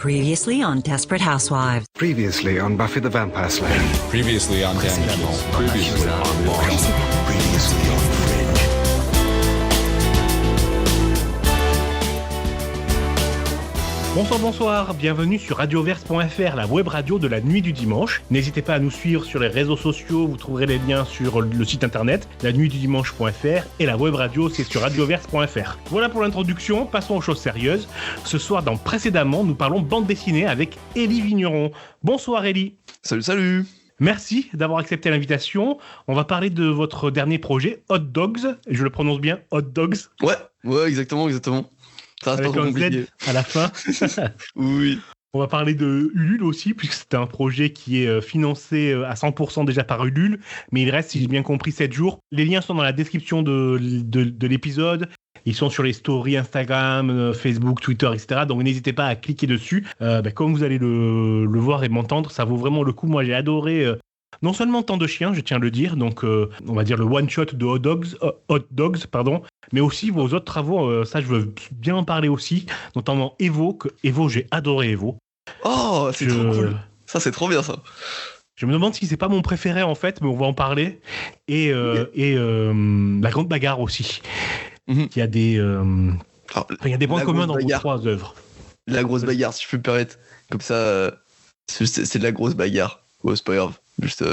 Previously on Desperate Housewives. Previously on Buffy the Vampire Slayer. Previously on Damages. Previously on Lost. Previously on Fringe. Bonsoir, bienvenue sur radioverse.fr, la web radio de la nuit du dimanche. N'hésitez pas à nous suivre sur les réseaux sociaux, vous trouverez les liens sur le site internet lanuitdudimanche.fr et la web radio c'est sur radioverse.fr. Voilà pour l'introduction, passons aux choses sérieuses. Ce soir dans Précédemment, nous parlons bande dessinée avec Élie Vigneron. Bonsoir Élie. Salut. Merci d'avoir accepté l'invitation. On va parler de votre dernier projet, Hot Dogs. Je le prononce bien, Hot Dogs. Ouais, exactement. Ça reste Avec pas trop un compliqué. Z à la fin. Oui. On va parler de Ulule aussi, puisque c'est un projet qui est financé à 100% déjà par Ulule, mais il reste, si j'ai bien compris, 7 jours. Les liens sont dans la description de l'épisode. Ils sont sur les stories Instagram, Facebook, Twitter, etc. Donc n'hésitez pas à cliquer dessus. Comme vous allez le voir et m'entendre, ça vaut vraiment le coup. Moi, j'ai adoré non seulement Temps de Chien, je tiens à le dire, donc on va dire le one-shot de Hot Dogs, mais aussi vos autres travaux. Ça, je veux bien en parler aussi, notamment Evo. J'ai adoré Evo. Oh, c'est trop cool. Ça, c'est trop bien, ça. Je me demande si c'est pas mon préféré, en fait, mais on va en parler. Et La Grande Bagarre aussi. Mm-hmm. Il y a des points communs dans vos trois œuvres. La grosse bagarre, si je peux me permettre. Comme ça, c'est de la grosse bagarre. Ouais, c'est pas grave. Juste.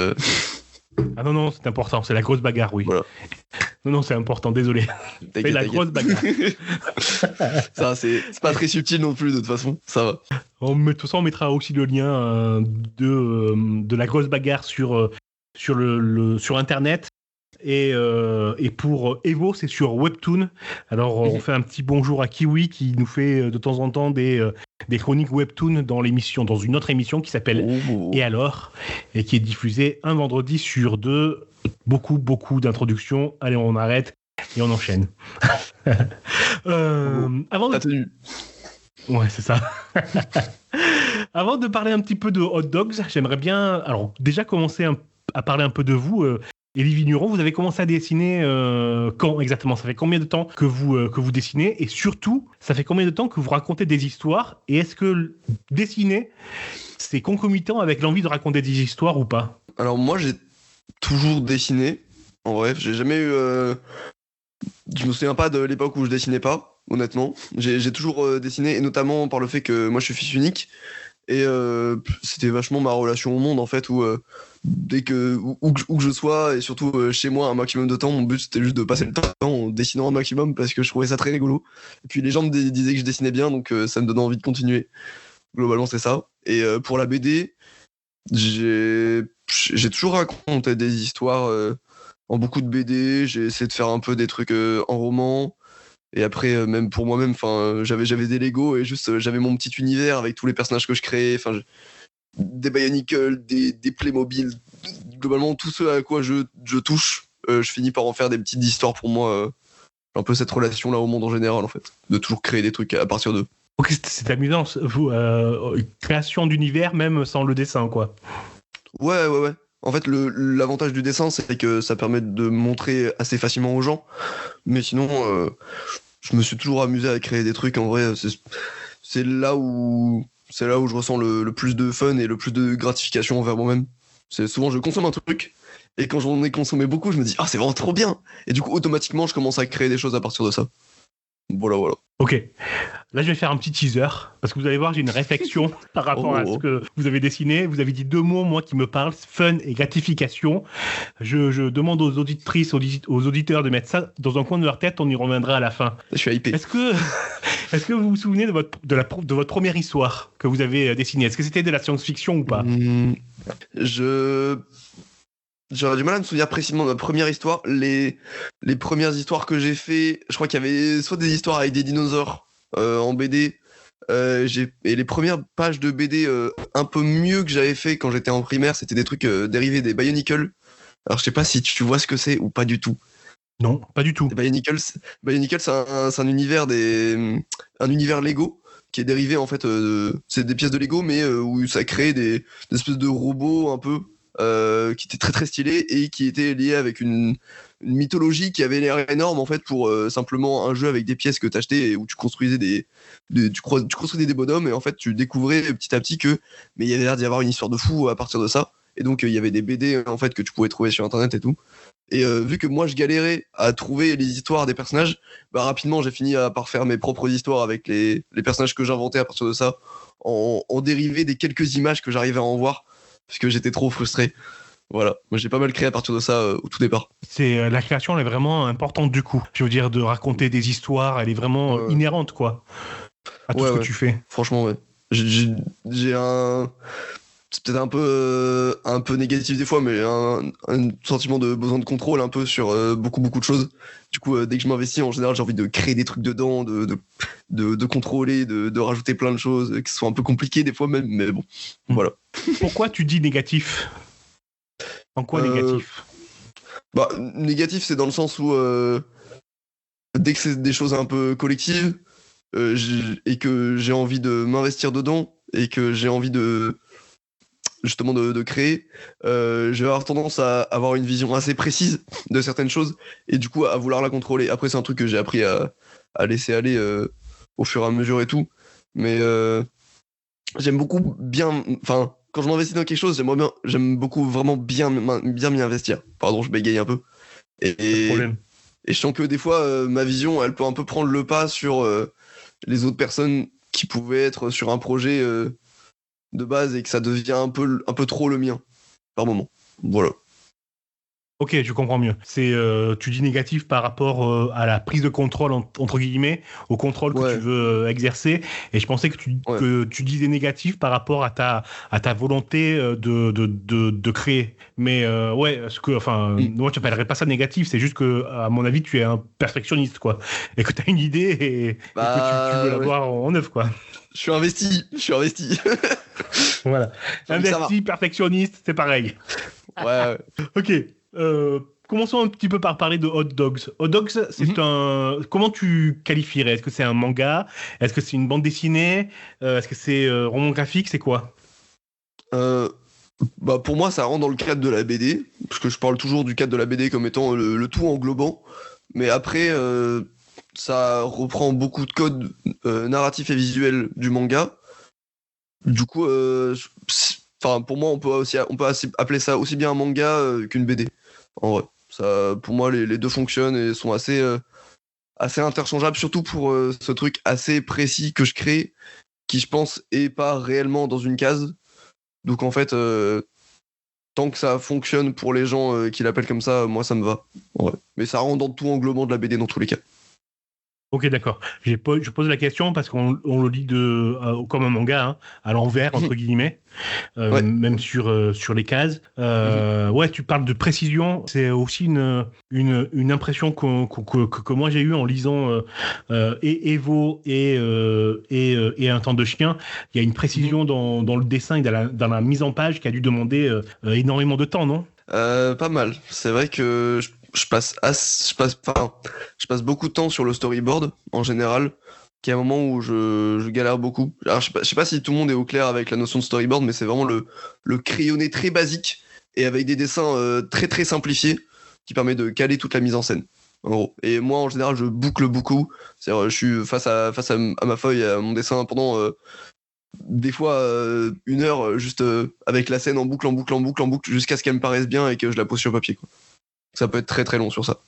Ah non, c'est important, c'est la grosse bagarre, oui. Voilà. Non, c'est important, désolé. C'est la grosse bagarre. Ça, c'est pas très subtil non plus, de toute façon. Ça va. De toute façon, on mettra aussi le lien de la grosse bagarre sur Internet. Et pour Evo, c'est sur Webtoon. Alors, on fait un petit bonjour à Kiwi qui nous fait de temps en temps des chroniques Webtoon dans une autre émission qui s'appelle Et alors, et qui est diffusée un vendredi sur deux. Beaucoup d'introductions. Allez, on arrête et on enchaîne. T'as tenu. Ouais, c'est ça. Avant de parler un petit peu de Hot Dogs, j'aimerais bien, alors déjà commencer à parler un peu de vous. Élie Vigneron, vous avez commencé à dessiner quand exactement ? Ça fait combien de temps que vous dessinez ? Et surtout, ça fait combien de temps que vous racontez des histoires ? Et est-ce que dessiner, c'est concomitant avec l'envie de raconter des histoires ou pas ? Alors, moi, j'ai toujours dessiné. En vrai, j'ai jamais eu. Je me souviens pas de l'époque où je dessinais pas, honnêtement. J'ai toujours dessiné, et notamment par le fait que moi, je suis fils unique. Et c'était vachement ma relation au monde, en fait, où dès que où que je sois, et surtout chez moi un maximum de temps, mon but c'était juste de passer le temps en dessinant un maximum parce que je trouvais ça très rigolo. Et puis les gens me disaient que je dessinais bien, donc ça me donnait envie de continuer. Globalement, c'est ça. Et pour la BD, j'ai toujours raconté des histoires en beaucoup de BD. J'ai essayé de faire un peu des trucs en roman. Et après, même pour moi-même, j'avais des Lego et juste j'avais mon petit univers avec tous les personnages que je créais. Des Bionicle, des Playmobil, globalement tout ce à quoi je touche, je finis par en faire des petites histoires pour moi. Un peu cette relation-là au monde en général, en fait, de toujours créer des trucs à partir d'eux. Ok, c'est amusant, vous, création d'univers même sans le dessin, quoi. Ouais. En fait, l'avantage du dessin, c'est que ça permet de montrer assez facilement aux gens. Mais sinon, je me suis toujours amusé à créer des trucs. En vrai, c'est là où je ressens le plus de fun et le plus de gratification envers moi-même. C'est souvent, je consomme un truc, et quand j'en ai consommé beaucoup, je me dis « Ah, c'est vraiment trop bien !» Et du coup, automatiquement, je commence à créer des choses à partir de ça. Voilà. Ok. Là, je vais faire un petit teaser, parce que vous allez voir, j'ai une réflexion par rapport à ce que vous avez dessiné. Vous avez dit 2 mots, moi, qui me parlent, fun et gratification. Je demande aux auditrices, aux auditeurs de mettre ça dans un coin de leur tête, on y reviendra à la fin. Je suis hypé. Est-ce que vous vous souvenez de votre première histoire que vous avez dessinée ? Est-ce que c'était de la science-fiction ou pas ? J'aurais du mal à me souvenir précisément de ma première histoire. Les premières histoires que j'ai fait, je crois qu'il y avait soit des histoires avec des dinosaures en BD, et les premières pages de BD un peu mieux que j'avais fait quand j'étais en primaire, c'était des trucs dérivés des Bionicle. Alors je sais pas si tu vois ce que c'est ou pas du tout. Non, pas du tout. Les Bionicle, c'est un univers un univers Lego qui est dérivé en fait. C'est des pièces de Lego, mais où ça crée des espèces de robots un peu. Qui était très très stylé et qui était lié avec une une mythologie qui avait l'air énorme en fait pour simplement un jeu avec des pièces que t'achetais et où tu construisais tu construisais des bonhommes et en fait tu découvrais petit à petit que mais il y avait l'air d'y avoir une histoire de fou à partir de ça et donc il y avait des BD en fait que tu pouvais trouver sur internet et tout et vu que moi je galérais à trouver les histoires des personnages, bah rapidement j'ai fini par faire mes propres histoires avec les personnages que j'inventais à partir de ça en dérivé des quelques images que j'arrivais à en voir parce que j'étais trop frustré. Voilà, moi j'ai pas mal créé à partir de ça au tout départ. C'est la création, elle est vraiment importante du coup. Je veux dire, de raconter des histoires, elle est vraiment inhérente quoi à tout ce que tu fais. Franchement, ouais. J'ai un, c'est peut-être un peu négatif des fois, mais un sentiment de besoin de contrôle un peu sur beaucoup de choses. Du coup, dès que je m'investis, en général, j'ai envie de créer des trucs dedans, de contrôler, de rajouter plein de choses, qui sont un peu compliquées des fois même, mais bon, voilà. Pourquoi tu dis négatif ? En quoi négatif ? Bah, négatif, c'est dans le sens où dès que c'est des choses un peu collectives et que j'ai envie de m'investir dedans et que j'ai envie de justement de créer, je vais avoir tendance à avoir une vision assez précise de certaines choses et du coup à vouloir la contrôler. Après, c'est un truc que j'ai appris à laisser aller au fur et à mesure et tout, mais j'aime beaucoup bien, enfin. Quand je m'investis dans quelque chose, j'aime beaucoup vraiment bien m'y investir. Pardon, je bégaye un peu. Et je sens que des fois, ma vision, elle peut un peu prendre le pas sur les autres personnes qui pouvaient être sur un projet de base et que ça devient un peu trop le mien par moment. Voilà. Ok, je comprends mieux. C'est tu dis négatif par rapport à la prise de contrôle entre guillemets, au contrôle que tu veux exercer. Et je pensais que tu disais négatif par rapport à ta volonté de créer. Mais moi je n'appellerais pas ça négatif. C'est juste que à mon avis tu es un perfectionniste quoi, et que tu as une idée et que tu veux l'avoir en œuvre quoi. Je suis investi. Voilà. Investi, perfectionniste, c'est pareil. Ouais. Ok. Commençons un petit peu par parler de Hot Dogs. Hot Dogs, c'est un... Comment tu qualifierais ? Est-ce que c'est un manga ? Est-ce que c'est une bande dessinée ? Est-ce que c'est roman graphique ? C'est quoi ? Bah pour moi, ça rentre dans le cadre de la BD, parce que je parle toujours du cadre de la BD comme étant le tout englobant. Mais après, ça reprend beaucoup de codes narratifs et visuels du manga. Du coup, pour moi, on peut appeler ça aussi bien un manga qu'une BD. En vrai, ça, pour moi, les deux fonctionnent et sont assez interchangeables, surtout pour ce truc assez précis que je crée, qui je pense est pas réellement dans une case. Donc en fait, tant que ça fonctionne pour les gens qui l'appellent comme ça, moi ça me va. Ouais. Mais ça rentre dans tout englobant de la BD dans tous les cas. Ok, d'accord. Je pose la question parce qu'on le lit comme un manga, hein, à l'envers, entre guillemets, même sur les cases. Ouais, tu parles de précision. C'est aussi une impression que moi j'ai eue en lisant et Evo et Un temps de chien. Il y a une précision dans le dessin et dans la mise en page qui a dû demander énormément de temps, non ? Pas mal. C'est vrai que je passe beaucoup de temps sur le storyboard en général, qui est un moment où je galère beaucoup. Alors je sais pas si tout le monde est au clair avec la notion de storyboard, mais c'est vraiment le crayonné très basique et avec des dessins très très simplifiés qui permet de caler toute la mise en scène. En gros. Et moi en général je boucle beaucoup. C'est-à-dire, je suis face à ma feuille, à mon dessin pendant des fois 1 heure juste avec la scène en boucle jusqu'à ce qu'elle me paraisse bien et que je la pose sur papier quoi. Ça peut être très très long sur ça.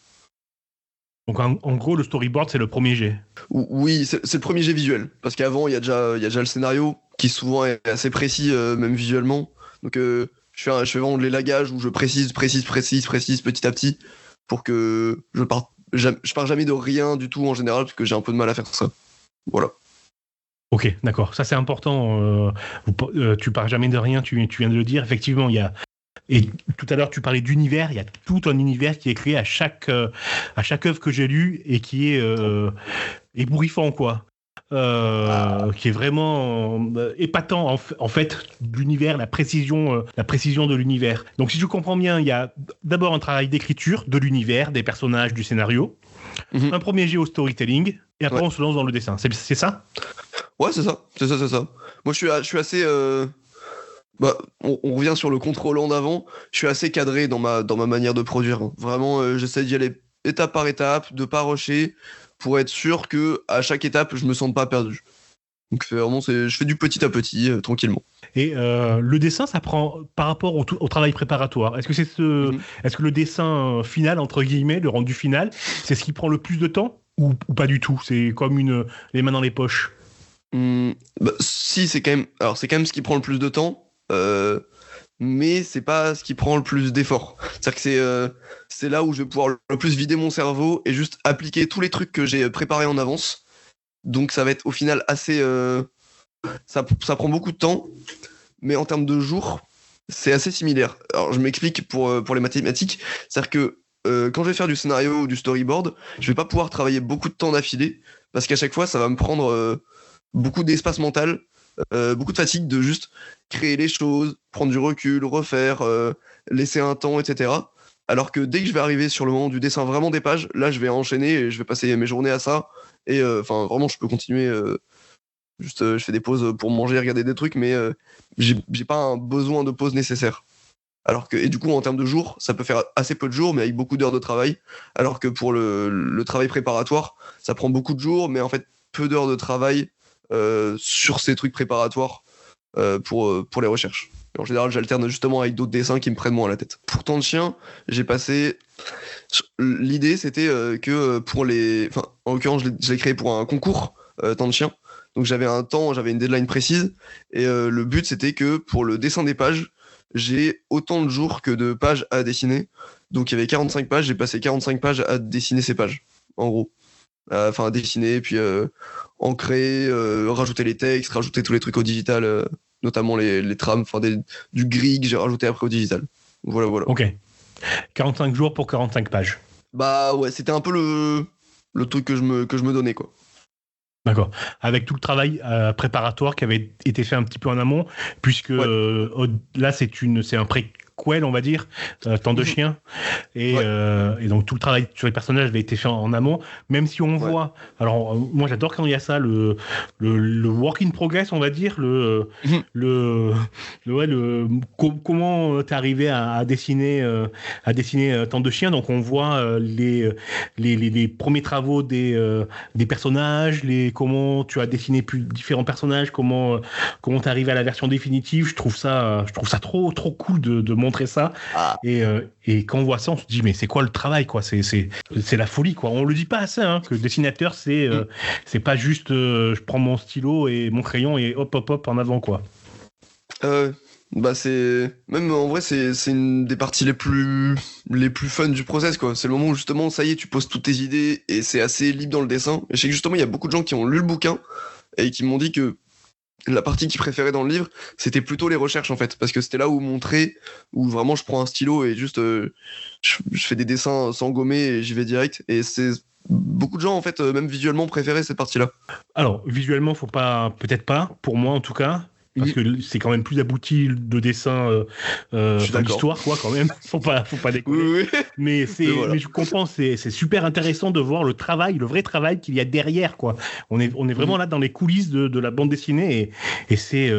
Donc en gros, le storyboard, c'est le premier jet. Oui, c'est le premier jet visuel. Parce qu'avant, il y a déjà le scénario, qui souvent est assez précis, même visuellement. Donc je fais vraiment de l'élagage où je précise petit à petit, pour que je pars jamais de rien du tout en général, parce que j'ai un peu de mal à faire ça. Voilà. Ok, d'accord. Ça, c'est important. Tu pars jamais de rien, tu viens de le dire. Effectivement, il y a... Et tout à l'heure, tu parlais d'univers. Il y a tout un univers qui est créé à chaque œuvre que j'ai lue et qui est ébouriffant, quoi. Qui est vraiment épatant, en fait, l'univers, la précision de l'univers. Donc, si je comprends bien, il y a d'abord un travail d'écriture de l'univers, des personnages, du scénario, un premier jet au storytelling, et après, on se lance dans le dessin. C'est ça ? Ouais, c'est ça. Moi, je suis assez... Bah, on revient sur le contrôle en avant. Je suis assez cadré dans ma manière de produire, hein. Vraiment, j'essaie d'y aller étape par étape, de pas rusher, pour être sûr que à chaque étape, je me sente pas perdu. Donc vraiment, je fais du petit à petit, tranquillement. Et le dessin, ça prend par rapport au travail préparatoire. Est-ce que est-ce que le dessin final, entre guillemets, le rendu final, c'est ce qui prend le plus de temps ou pas du tout? C'est comme les mains dans les poches. Bah, si, c'est quand même ce qui prend le plus de temps, mais c'est pas ce qui prend le plus d'efforts. C'est-à-dire que c'est là où je vais pouvoir le plus vider mon cerveau et juste appliquer tous les trucs que j'ai préparés en avance. Donc ça va être au final assez... ça prend beaucoup de temps, mais en termes de jours, c'est assez similaire. Alors je m'explique pour les mathématiques. C'est-à-dire que quand je vais faire du scénario ou du storyboard, je vais pas pouvoir travailler beaucoup de temps d'affilée, parce qu'à chaque fois, ça va me prendre beaucoup d'espace mental, beaucoup de fatigue de juste créer les choses, prendre du recul, refaire, laisser un temps, etc. Alors que dès que je vais arriver sur le moment du dessin vraiment des pages, là je vais enchaîner et je vais passer mes journées à ça. Et enfin vraiment je peux continuer, je fais des pauses pour manger, regarder des trucs, mais j'ai pas un besoin de pause nécessaire. Alors que, et du coup en termes de jours, ça peut faire assez peu de jours, mais avec beaucoup d'heures de travail. Alors que pour le travail préparatoire, ça prend beaucoup de jours, mais en fait peu d'heures de travail sur ces trucs préparatoires pour les recherches. Et en général, j'alterne justement avec d'autres dessins qui me prennent moins la tête. Pour Temps de Chien, j'ai passé... L'idée, c'était que pour les... Enfin, en l'occurrence, je l'ai créé pour un concours Temps de Chien. Donc j'avais une deadline précise. Et le but, c'était que pour le dessin des pages, j'ai autant de jours que de pages à dessiner. Donc il y avait 45 pages, j'ai passé 45 pages à dessiner ces pages, en gros. Enfin, à dessiner, puis ancrer, rajouter les textes, rajouter tous les trucs au digital, notamment les trames, enfin du gris que j'ai rajouté après au digital. Voilà. Ok. 45 jours pour 45 pages. Bah ouais, c'était un peu le truc que je me donnais, quoi. D'accord. Avec tout le travail préparatoire qui avait été fait un petit peu en amont, puisque là c'est un préquel, on va dire, Temps de Chien, et donc tout le travail sur les personnages avait été fait en amont, même si on voit. Alors moi j'adore quand il y a ça, le work in progress, on va dire, comment t'es arrivé à dessiner Temps de Chien. Donc on voit les premiers travaux des personnages, comment tu as dessiné différents personnages, comment t'es arrivé à la version définitive. Je trouve ça trop cool de montrer ça. Et quand on voit ça, on se dit mais c'est quoi le travail, quoi? C'est la folie, quoi. On le dit pas assez, hein, que le dessinateur c'est pas juste je prends mon stylo et mon crayon et hop en avant, quoi. Bah c'est même en vrai c'est une des parties les plus fun du process, quoi. C'est le moment où justement ça y est, tu poses toutes tes idées et c'est assez libre dans le dessin. Et je sais que justement il y a beaucoup de gens qui ont lu le bouquin et qui m'ont dit que la partie qu'ils préféraient dans le livre, c'était plutôt les recherches, en fait, parce que c'était là où vraiment je prends un stylo et juste je fais des dessins sans gommer et j'y vais direct. Et c'est beaucoup de gens, en fait, même visuellement, préféraient cette partie-là. Alors visuellement, peut-être pas, pour moi en tout cas. Parce que c'est quand même plus abouti de dessin d'histoire, quoi, quand même. Faut pas déconner. Oui. Mais je comprends, c'est super intéressant de voir le vrai travail qu'il y a derrière, quoi. On est vraiment là dans les coulisses de la bande dessinée et c'est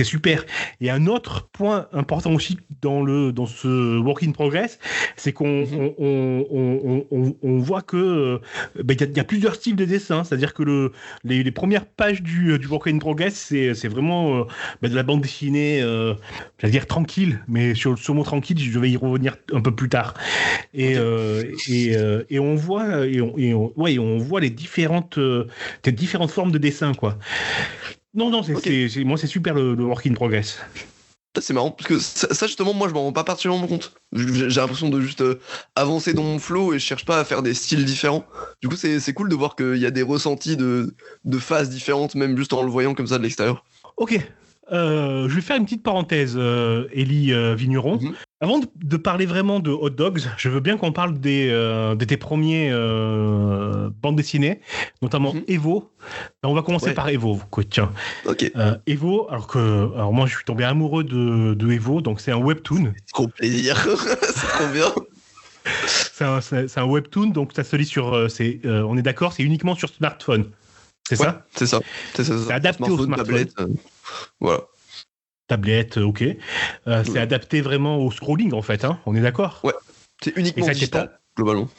super. Et un autre point important aussi dans ce work in progress, c'est qu'on on voit que il y a plusieurs styles de dessin. C'est-à-dire que les premières pages du work in progress, c'est vraiment de la bande dessinée, j'allais dire tranquille, mais sur ce mot tranquille, je vais y revenir un peu plus tard. Et on voit les différentes formes de dessin, quoi. Non, moi c'est super le work in progress. C'est marrant, parce que ça justement, moi je m'en rends pas particulièrement compte. J'ai l'impression de juste avancer dans mon flow et je cherche pas à faire des styles différents. Du coup, c'est cool de voir qu'il y a des ressentis de phases différentes, même juste en le voyant comme ça de l'extérieur. Ok. Je vais faire une petite parenthèse, Élie Vigneron. Avant de parler vraiment de Hot Dogs, je veux bien qu'on parle de tes premiers bandes dessinées, notamment Evo. On va commencer par Evo. Tiens. Ok. Evo, alors moi je suis tombé amoureux de Evo, donc c'est un webtoon. C'est trop plaisir, c'est trop bien. C'est un webtoon, donc ça se lit sur, on est d'accord, c'est uniquement sur smartphone. C'est ça ? C'est ça. C'est adapté au smartphone. Tablette, voilà. tablette, ok. C'est adapté vraiment au scrolling en fait, hein, on est d'accord? Ouais, c'est uniquement digital, globalement.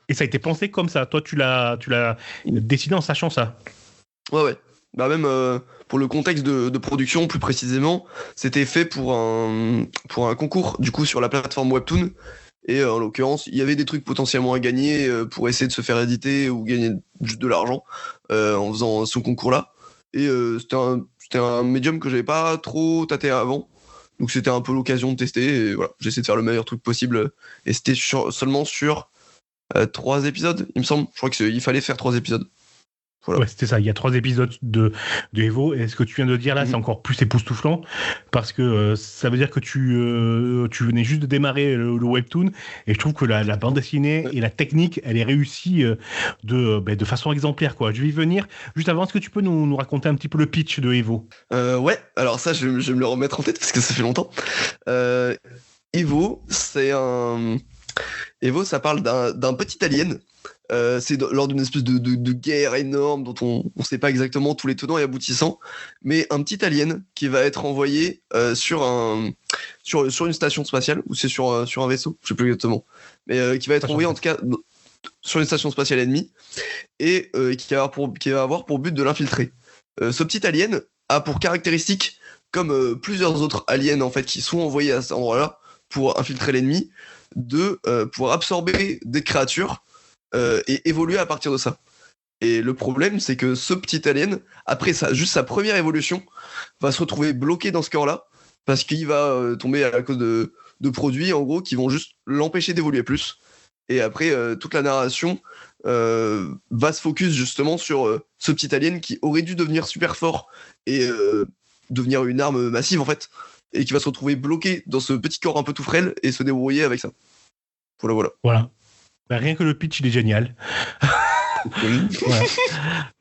Et ça a été pensé comme ça. Toi, tu l'as dessiné en sachant ça. Ouais. Bah même pour le contexte de production, plus précisément, c'était fait pour un concours, du coup, sur la plateforme Webtoon. Et en l'occurrence, il y avait des trucs potentiellement à gagner pour essayer de se faire éditer ou gagner juste de l'argent en faisant ce concours-là. Et c'était un médium que j'avais pas trop tâté avant. Donc c'était un peu l'occasion de tester. Et voilà, j'ai essayé de faire le meilleur truc possible. Et c'était seulement sur 3 épisodes, il me semble. Je crois qu'il fallait faire 3 épisodes. Voilà. Ouais, c'était ça. Il y a 3 épisodes de Evo. Et ce que tu viens de dire là, c'est encore plus époustouflant parce que ça veut dire que tu venais juste de démarrer le Webtoon. Et je trouve que la bande dessinée et la technique, elle est réussie de façon exemplaire, quoi. Je vais y venir. Juste avant, est-ce que tu peux nous raconter un petit peu le pitch de Evo? Ouais, alors ça, je vais me le remettre en tête parce que ça fait longtemps. Evo, Evo, ça parle d'un petit alien. C'est lors d'une espèce de guerre énorme dont on ne sait pas exactement tous les tenants et aboutissants, mais un petit alien qui va être envoyé sur une station spatiale, ou c'est sur un vaisseau, je sais plus exactement, mais qui va être envoyé en tout cas sur une station spatiale ennemie, et qui va avoir pour but de l'infiltrer. Ce petit alien a pour caractéristique, comme plusieurs autres aliens en fait qui sont envoyés à cet endroit-là pour infiltrer l'ennemi, de pouvoir absorber des créatures et évoluer à partir de ça. Et le problème, c'est que ce petit alien, après juste sa première évolution, va se retrouver bloqué dans ce corps-là, parce qu'il va tomber à cause de produits, en gros, qui vont juste l'empêcher d'évoluer plus. Et après, toute la narration va se focus justement sur ce petit alien qui aurait dû devenir super fort et devenir une arme massive, en fait, et qui va se retrouver bloqué dans ce petit corps un peu tout frêle et se débrouiller avec ça. Voilà. Bah, rien que le pitch, il est génial. Voilà.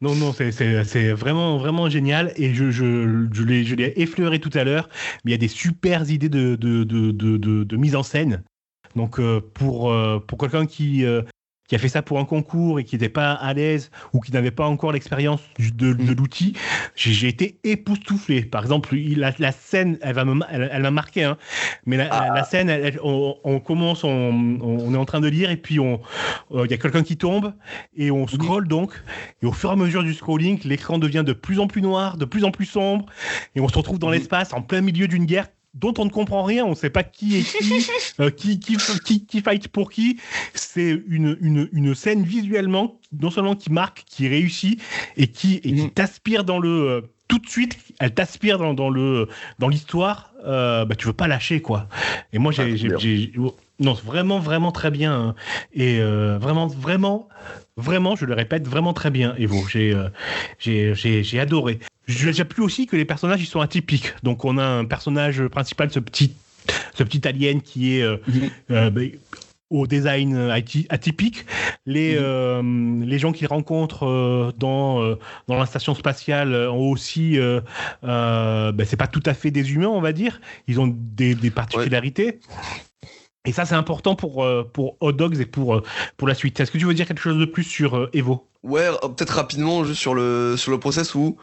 Non, c'est vraiment, vraiment génial. Et je l'ai effleuré tout à l'heure, mais il y a des super idées de mise en scène. Donc, pour quelqu'un qui a fait ça pour un concours et qui n'était pas à l'aise ou qui n'avait pas encore l'expérience de l'outil, j'ai été époustouflé. Par exemple, la scène, elle m'a marqué, hein. Mais la scène, on commence, on est en train de lire et puis il y a quelqu'un qui tombe et on scrolle donc. Et au fur et à mesure du scrolling, l'écran devient de plus en plus noir, de plus en plus sombre et on se retrouve dans l'espace en plein milieu d'une guerre dont on ne comprend rien, on ne sait pas qui est qui fight pour qui. C'est une scène visuellement, non seulement qui marque, qui réussit et qui t'aspire dans le... tout de suite, elle t'aspire dans l'histoire. Tu veux pas lâcher, quoi. Et moi, non, vraiment, vraiment très bien. Hein. Et vraiment, vraiment, vraiment, je le répète, vraiment très bien, Evo. J'ai adoré. J'ai plu aussi que les personnages ils sont atypiques. Donc on a un personnage principal, ce petit alien qui est au design atypique. Les gens qu'il rencontre dans la station spatiale ont aussi c'est pas tout à fait des humains, on va dire. Ils ont des particularités. Ouais. Et ça, c'est important pour Hot Dogs et pour la suite. Est-ce que tu veux dire quelque chose de plus sur Evo ? Ouais, peut-être rapidement, juste sur le process où,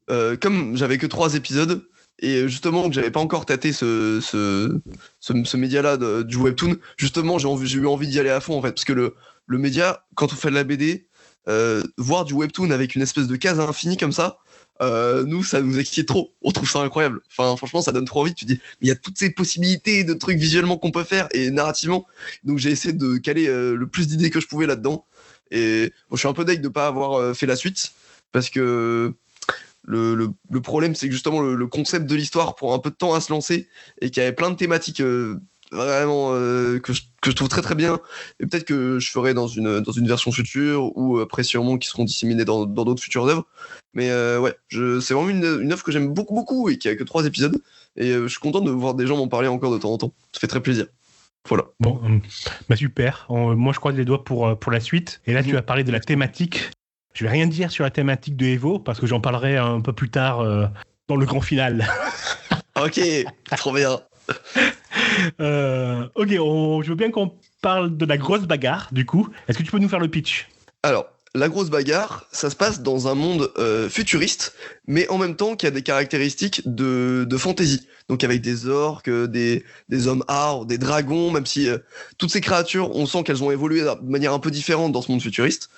comme j'avais que 3 épisodes, et justement que j'avais pas encore tâté ce média-là du Webtoon, justement, j'ai eu envie d'y aller à fond, en fait, parce que le média, quand on fait de la BD, voir du Webtoon avec une espèce de case infinie comme ça, nous, ça nous excite trop. On trouve ça incroyable. Enfin, franchement, ça donne trop envie. Tu dis, il y a toutes ces possibilités de trucs visuellement qu'on peut faire et narrativement. Donc, j'ai essayé de caler le plus d'idées que je pouvais là-dedans. Et je suis un peu deg de pas avoir fait la suite parce que le problème, c'est que justement, le concept de l'histoire prend un peu de temps à se lancer et qu'il y avait plein de thématiques vraiment que je trouve très très bien, et peut-être que je ferai dans une version future ou après sûrement qui seront disséminées dans d'autres futures œuvres, mais c'est vraiment une œuvre que j'aime beaucoup beaucoup et qui a que 3 épisodes, et je suis content de voir des gens m'en parler encore de temps en temps, ça fait très plaisir. Voilà. Bon, super. Moi je croise les doigts pour la suite, et là tu as parlé de la thématique. Je vais rien dire sur la thématique de Evo parce que j'en parlerai un peu plus tard dans le grand final. Ok, trop bien. Ok, je veux bien qu'on parle de la grosse bagarre, du coup. Est-ce que tu peux nous faire le pitch ? Alors, la grosse bagarre, ça se passe dans un monde futuriste, mais en même temps qui a des caractéristiques de fantasy. Donc avec des orques, des hommes arbres, des dragons, même si toutes ces créatures, on sent qu'elles ont évolué de manière un peu différente dans ce monde futuriste.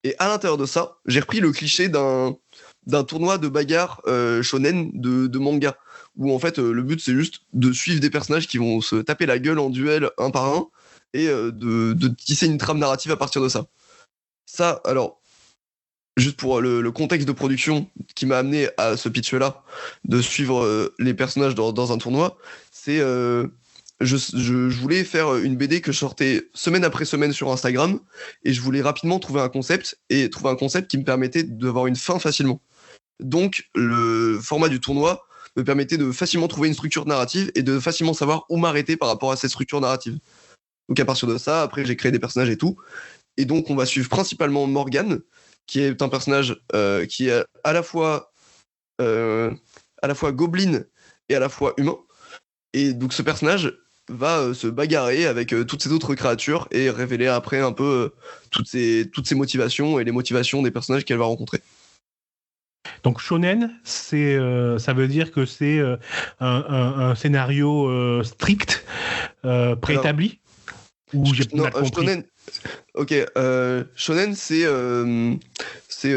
Et à l'intérieur de ça, j'ai repris le cliché d'un tournoi de bagarre shonen de manga, où en fait le but c'est juste de suivre des personnages qui vont se taper la gueule en duel un par un, et de tisser une trame narrative à partir de ça. Ça, alors, juste pour le contexte de production qui m'a amené à ce pitch-là, de suivre les personnages dans un tournoi, c'est... je voulais faire une BD que je sortais semaine après semaine sur Instagram, et je voulais rapidement trouver un concept qui me permettait d'avoir une fin facilement. Donc, le format du tournoi me permettait de facilement trouver une structure narrative et de facilement savoir où m'arrêter par rapport à cette structure narrative. Donc, à partir de ça, après, j'ai créé des personnages et tout. Et donc, on va suivre principalement Morgane, qui est un personnage qui est à la fois gobelin et à la fois humain. Et donc, ce personnage va se bagarrer avec toutes ces autres créatures et révéler après un peu toutes ses motivations et les motivations des personnages qu'elle va rencontrer. Donc shonen, ça veut dire que c'est un scénario strict, préétabli. Ou j'ai Non, mal compris. shonen. Ok, shonen, c'est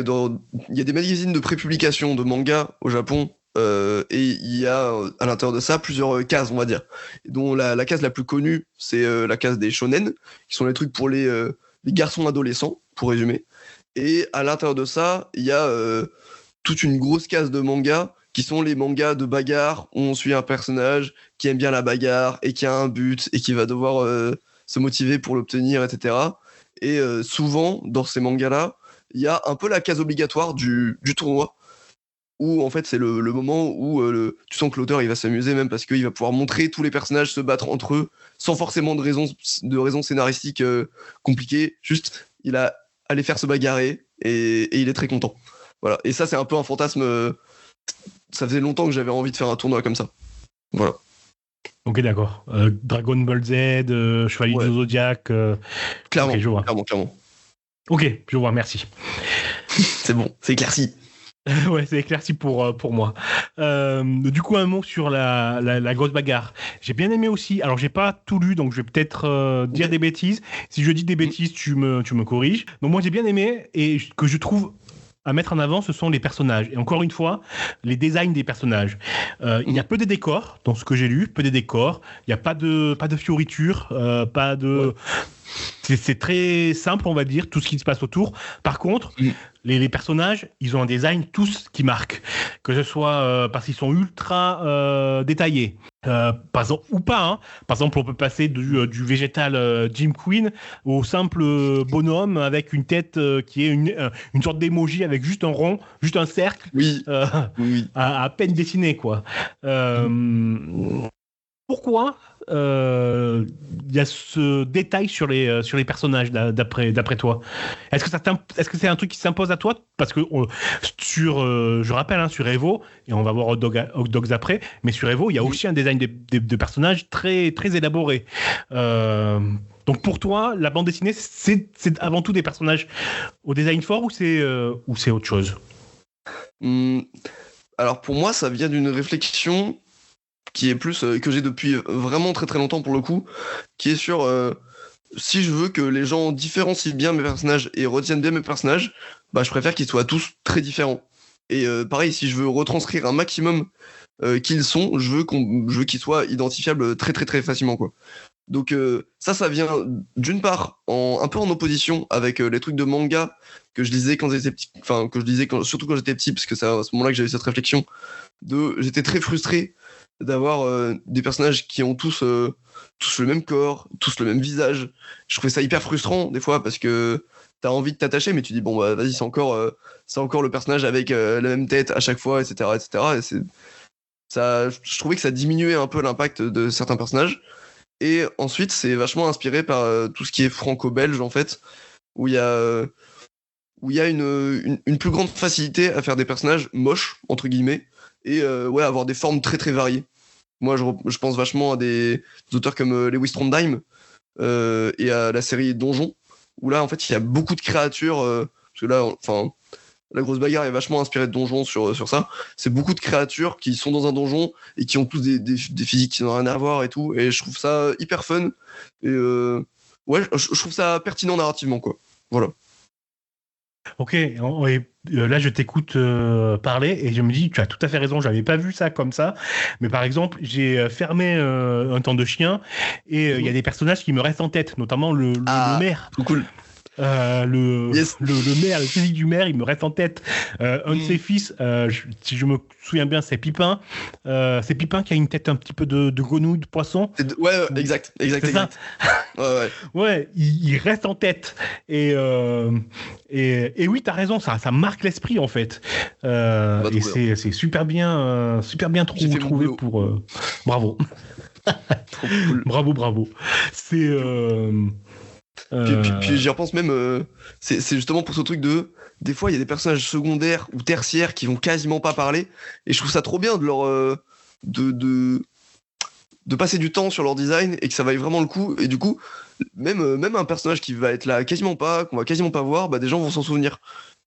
dans. Il y a des magazines de prépublication de manga au Japon, et il y a à l'intérieur de ça plusieurs cases, on va dire, dont la case la plus connue, c'est la case des shonen, qui sont les trucs pour les garçons adolescents, pour résumer. Et à l'intérieur de ça, il y a toute une grosse case de mangas qui sont les mangas de bagarre où on suit un personnage qui aime bien la bagarre et qui a un but et qui va devoir se motiver pour l'obtenir, etc. Et souvent, dans ces mangas-là, il y a un peu la case obligatoire du tournoi, où en fait c'est le moment où tu sens que l'auteur il va s'amuser, même parce qu'il va pouvoir montrer tous les personnages se battre entre eux sans forcément de raisons scénaristiques compliquées. Juste, il a à les faire se bagarrer et il est très content. Voilà. Et ça, c'est un peu un fantasme. Ça faisait longtemps que j'avais envie de faire un tournoi comme ça. Voilà. Ok, d'accord. Dragon Ball Z, Chevalier du Zodiac. Clairement, okay, je vois. Clairement. Ok, je vois, merci. C'est bon, c'est éclairci. Ouais, c'est éclairci pour moi. Du coup, un mot sur la grosse bagarre. J'ai bien aimé aussi. Alors, j'ai pas tout lu, donc je vais peut-être dire des bêtises. Si je dis des bêtises, tu me corriges. Donc, moi, j'ai bien aimé et que je trouve à mettre en avant, ce sont les personnages. Et encore une fois, les designs des personnages. Il y a peu de décors, dans ce que j'ai lu, peu de décors. Il n'y a pas de fioritures, pas de... Ouais. C'est très simple, on va dire, tout ce qui se passe autour. Par contre, les personnages, ils ont un design tous qui marque. Que ce soit parce qu'ils sont ultra détaillés. Par exemple, ou pas, hein. Par exemple, on peut passer du végétal Jim Queen au simple bonhomme avec une tête qui est une sorte d'emoji avec juste un rond, juste un cercle, oui. À peine dessiné, quoi. Pourquoi il y a ce détail sur les personnages d'après toi? Est-ce que c'est un truc qui s'impose à toi? Parce que je rappelle, hein, sur Evo, et on va voir Hot Dogs après, mais sur Evo, il y a aussi un design de personnages très, très élaboré. Donc pour toi, la bande dessinée, c'est avant tout des personnages au design fort ou c'est autre chose? Alors pour moi, ça vient d'une réflexion qui est plus que j'ai depuis vraiment très très longtemps pour le coup, qui est sur si je veux que les gens différencient bien mes personnages et retiennent bien mes personnages, bah je préfère qu'ils soient tous très différents. Et pareil, si je veux retranscrire un maximum qui ils sont, je veux qu'ils soient identifiables très très très facilement, quoi. Donc ça vient d'une part un peu en opposition avec les trucs de manga que je lisais quand j'étais petit, enfin que je lisais surtout quand j'étais petit, parce que c'est à ce moment-là que j'avais cette réflexion j'étais très frustré d'avoir des personnages qui ont tous le même corps, tous le même visage. Je trouvais ça hyper frustrant des fois parce que t'as envie de t'attacher, mais tu dis bon bah vas-y, c'est encore le personnage avec la même tête à chaque fois, etc. Et je trouvais que ça diminuait un peu l'impact de certains personnages. Et ensuite, c'est vachement inspiré par tout ce qui est franco-belge en fait, où il y a une plus grande facilité à faire des personnages moches entre guillemets. Et avoir des formes très très variées. Moi, je pense vachement à des auteurs comme Lewis Trondheim et à la série Donjon, où là, en fait, il y a beaucoup de créatures parce que là, enfin, la grosse bagarre est vachement inspirée de donjons sur ça. C'est beaucoup de créatures qui sont dans un donjon et qui ont tous des physiques qui n'ont rien à voir et tout. Et je trouve ça hyper fun. Et ouais, je trouve ça pertinent narrativement, quoi. Voilà. Ok, là je t'écoute parler et je me dis, tu as tout à fait raison, j'avais pas vu ça comme ça, mais par exemple, j'ai fermé Un temps de chien et il y a des personnages qui me restent en tête, notamment le maire. Trop cool. Le maire, le physique du maire, il me reste en tête. Un de ses fils, si je me souviens bien, c'est Pipin. C'est Pipin qui a une tête un petit peu de grenouille, de poisson. Ouais, exact. Ça. Ouais, il reste en tête. Et oui, t'as raison, ça marque l'esprit en fait. Et c'est super bien trouvé pour. Bravo. Trop cool. Bravo. C'est. Puis j'y repense même, c'est justement pour ce truc de, des fois il y a des personnages secondaires ou tertiaires qui vont quasiment pas parler, et je trouve ça trop bien de leur de passer du temps sur leur design et que ça vaille vraiment le coup, et du coup même un personnage qui va être là quasiment pas, qu'on va quasiment pas voir, bah des gens vont s'en souvenir,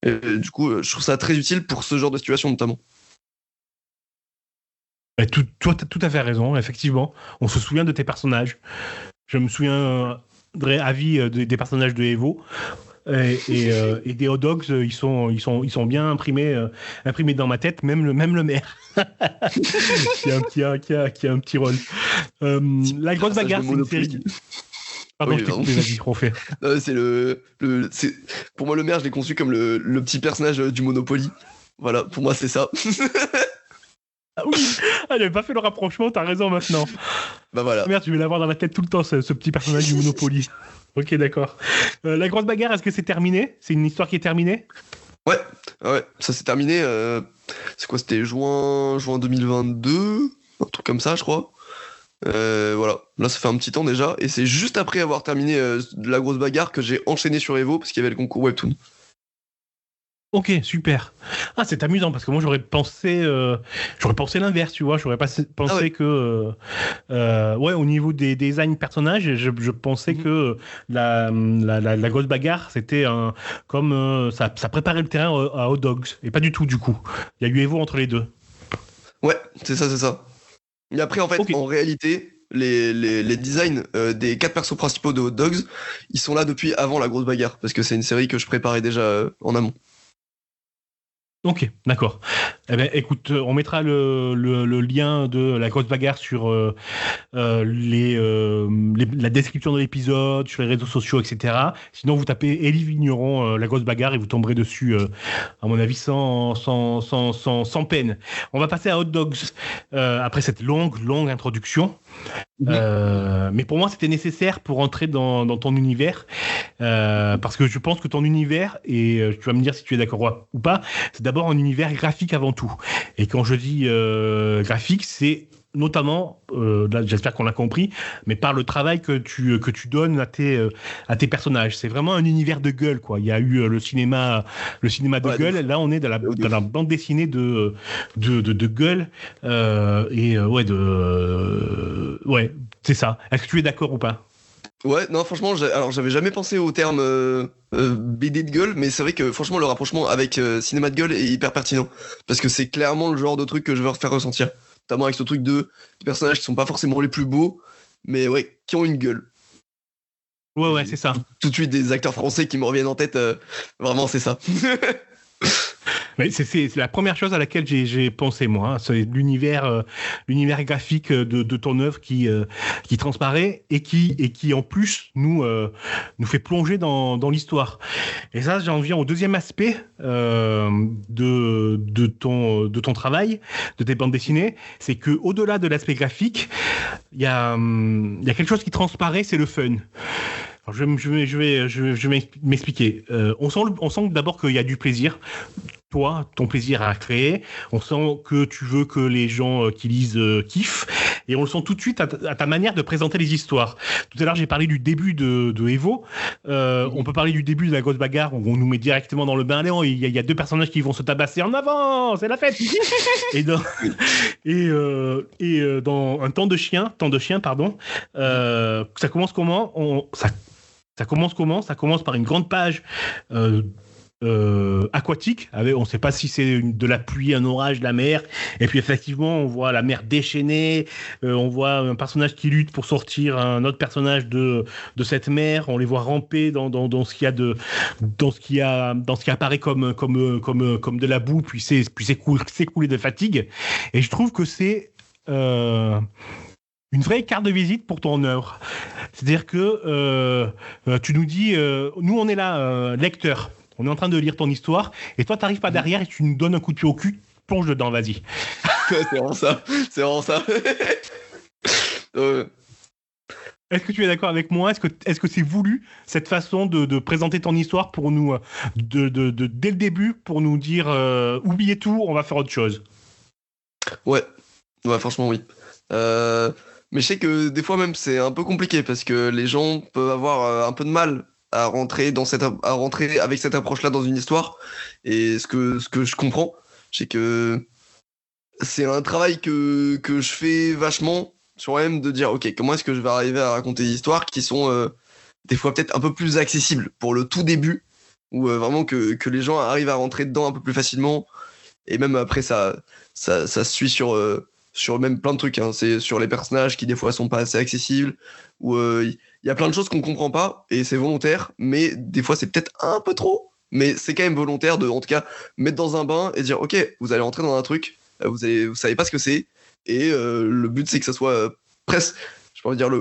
et du coup je trouve ça très utile pour ce genre de situation notamment. Toi t'as tout à fait raison, effectivement, on se souvient de tes personnages. Je me souviens des personnages de Evo et des hot dogs, ils sont bien imprimés dans ma tête, même le maire qui a un petit rôle. La grosse bagarre, c'est une série. Pardon, je t'ai coupé, vas-y, refais. C'est pour moi le maire, je l'ai conçu comme le petit personnage du Monopoly. Voilà, pour moi c'est ça. Ah oui, j'avais pas fait le rapprochement, t'as raison maintenant. Bah voilà. Merde, tu vais l'avoir dans la tête tout le temps, ce petit personnage du Monopoly. Ok, d'accord. La grosse bagarre, est-ce que c'est terminé ? C'est une histoire qui est terminée ? Ouais, ça s'est terminé. C'est quoi ? C'était juin 2022, un truc comme ça, je crois. Voilà, là ça fait un petit temps déjà, et c'est juste après avoir terminé la grosse bagarre que j'ai enchaîné sur Evo parce qu'il y avait le concours Webtoon. Ok, super. Ah, c'est amusant parce que moi j'aurais pensé l'inverse, tu vois. J'aurais pensé que, au niveau des designs personnages, je pensais que la grosse bagarre c'était ça préparait le terrain à Hot Dogs, et pas du tout du coup. Il y a eu Evo entre les deux. Ouais, c'est ça. Et après en fait, en réalité, les designs des 4 persos principaux de Hot Dogs, ils sont là depuis avant la grosse bagarre parce que c'est une série que je préparais déjà en amont. Ok, d'accord. Eh ben, écoute, on mettra le lien de la grosse bagarre sur la description de l'épisode, sur les réseaux sociaux, etc. Sinon, vous tapez Élie Vigneron, la grosse bagarre, et vous tomberez dessus, à mon avis, sans peine. On va passer à Hot Dogs après cette longue introduction. Mais pour moi, c'était nécessaire pour entrer dans ton univers, parce que je pense que ton univers, et tu vas me dire si tu es d'accord ou pas, c'est d'abord un univers graphique avant tout. Et quand je dis graphique, c'est notamment, là, j'espère qu'on l'a compris, mais par le travail que tu donnes à tes personnages. C'est vraiment un univers de Gueule, quoi. Il y a eu le cinéma de Gueule. Là, on est dans la bande dessinée de Gueule. Ouais, c'est ça. Est-ce que tu es d'accord ou pas ? Ouais, non, franchement, j'avais jamais pensé au terme BD de Gueule, mais c'est vrai que franchement, le rapprochement avec cinéma de Gueule est hyper pertinent. Parce que c'est clairement le genre de truc que je veux faire ressentir. Notamment avec ce truc des personnages qui sont pas forcément les plus beaux, mais ouais, qui ont une gueule. Ouais, c'est ça. Tout de suite, des acteurs français qui me reviennent en tête, vraiment, c'est ça. Mais c'est la première chose à laquelle j'ai pensé, moi. Hein. C'est l'univers graphique de ton œuvre qui transparaît et qui en plus nous fait plonger dans l'histoire. Et ça, j'en viens au deuxième aspect de ton travail, de tes bandes dessinées, c'est que au-delà de l'aspect graphique, il y a quelque chose qui transparaît, c'est le fun. Alors je vais m'expliquer. On sent d'abord qu'il y a du plaisir. Toi, ton plaisir à créer. On sent que tu veux que les gens qui lisent kiffent. Et on le sent tout de suite à ta manière de présenter les histoires. Tout à l'heure, j'ai parlé du début de Evo. On peut parler du début de la grosse bagarre. On nous met directement dans le bain. Il y a 2 personnages qui vont se tabasser en avant. C'est la fête. et dans un temps de chien, ça commence comment ? Ça commence par une grande page aquatique. On ne sait pas si c'est de la pluie, un orage, de la mer. Et puis effectivement, on voit la mer déchaînée. On voit un personnage qui lutte pour sortir un autre personnage de cette mer. On les voit ramper dans ce qu'il y a dans ce qui apparaît comme de la boue, puis s'écouler de fatigue. Et je trouve que c'est une vraie carte de visite pour ton œuvre. C'est-à-dire que tu nous dis, nous on est là, lecteur. On est en train de lire ton histoire, et toi, t'arrives pas derrière et tu nous donnes un coup de pied au cul, plonge dedans, vas-y. C'est vraiment ça. C'est vraiment ça. Est-ce que tu es d'accord avec moi ? Est-ce que c'est voulu, cette façon de présenter ton histoire pour nous, dès le début, pour nous dire oubliez tout, on va faire autre chose ? Ouais, franchement, oui. Mais je sais que des fois même, c'est un peu compliqué parce que les gens peuvent avoir un peu de mal à rentrer avec cette approche-là dans une histoire. Et ce que je comprends, c'est que c'est un travail que je fais vachement sur moi-même, de dire ok, comment est-ce que je vais arriver à raconter des histoires qui sont des fois peut-être un peu plus accessibles pour le tout début, ou vraiment que les gens arrivent à rentrer dedans un peu plus facilement. Et même après ça se suit sur même plein de trucs, hein. C'est sur les personnages qui des fois sont pas assez accessibles, ou il y a plein de choses qu'on comprend pas et c'est volontaire, mais des fois c'est peut-être un peu trop, mais c'est quand même volontaire de, en tout cas, mettre dans un bain et dire ok, vous allez entrer dans un truc, vous savez pas ce que c'est, et le but c'est que ça soit presque, je pourrais dire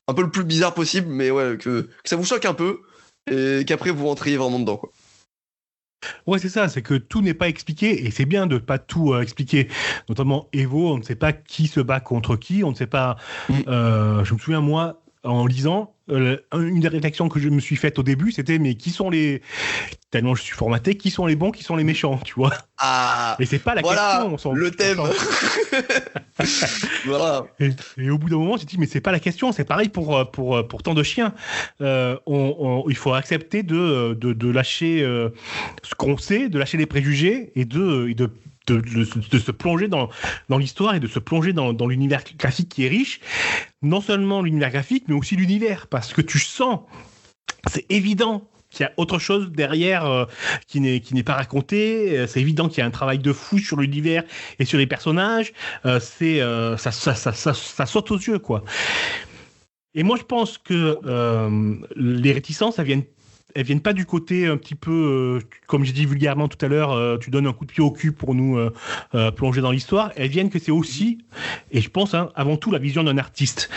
un peu le plus bizarre possible, mais ouais, que ça vous choque un peu et qu'après vous rentriez vraiment dedans, quoi. Ouais, c'est ça, c'est que tout n'est pas expliqué, et c'est bien de pas tout expliquer. Notamment Evo, on ne sait pas qui se bat contre qui, on ne sait pas. Je me souviens, moi, en lisant, une des réflexions que je me suis faite au début, c'était mais qui sont les. Tellement je suis formaté, qui sont les bons, qui sont les méchants, tu vois. Ah, et c'est pas la question. Le thème. Voilà. Et au bout d'un moment, tu te dis mais c'est pas la question, c'est pareil pour tant de chiens. Il faut accepter de lâcher ce qu'on sait, de lâcher les préjugés et de se plonger dans l'histoire et de se plonger dans l'univers graphique qui est riche. Non seulement l'univers graphique, mais aussi l'univers, parce que tu sens, c'est évident qu'il y a autre chose derrière qui n'est pas raconté. C'est évident qu'il y a un travail de fou sur l'univers et sur les personnages. Ça saute aux yeux, quoi. Et moi, je pense que les réticences, elles viennent pas du côté un petit peu, comme j'ai dit vulgairement tout à l'heure, tu donnes un coup de pied au cul pour nous plonger dans l'histoire. Elles viennent que c'est aussi, et je pense avant tout, la vision d'un artiste.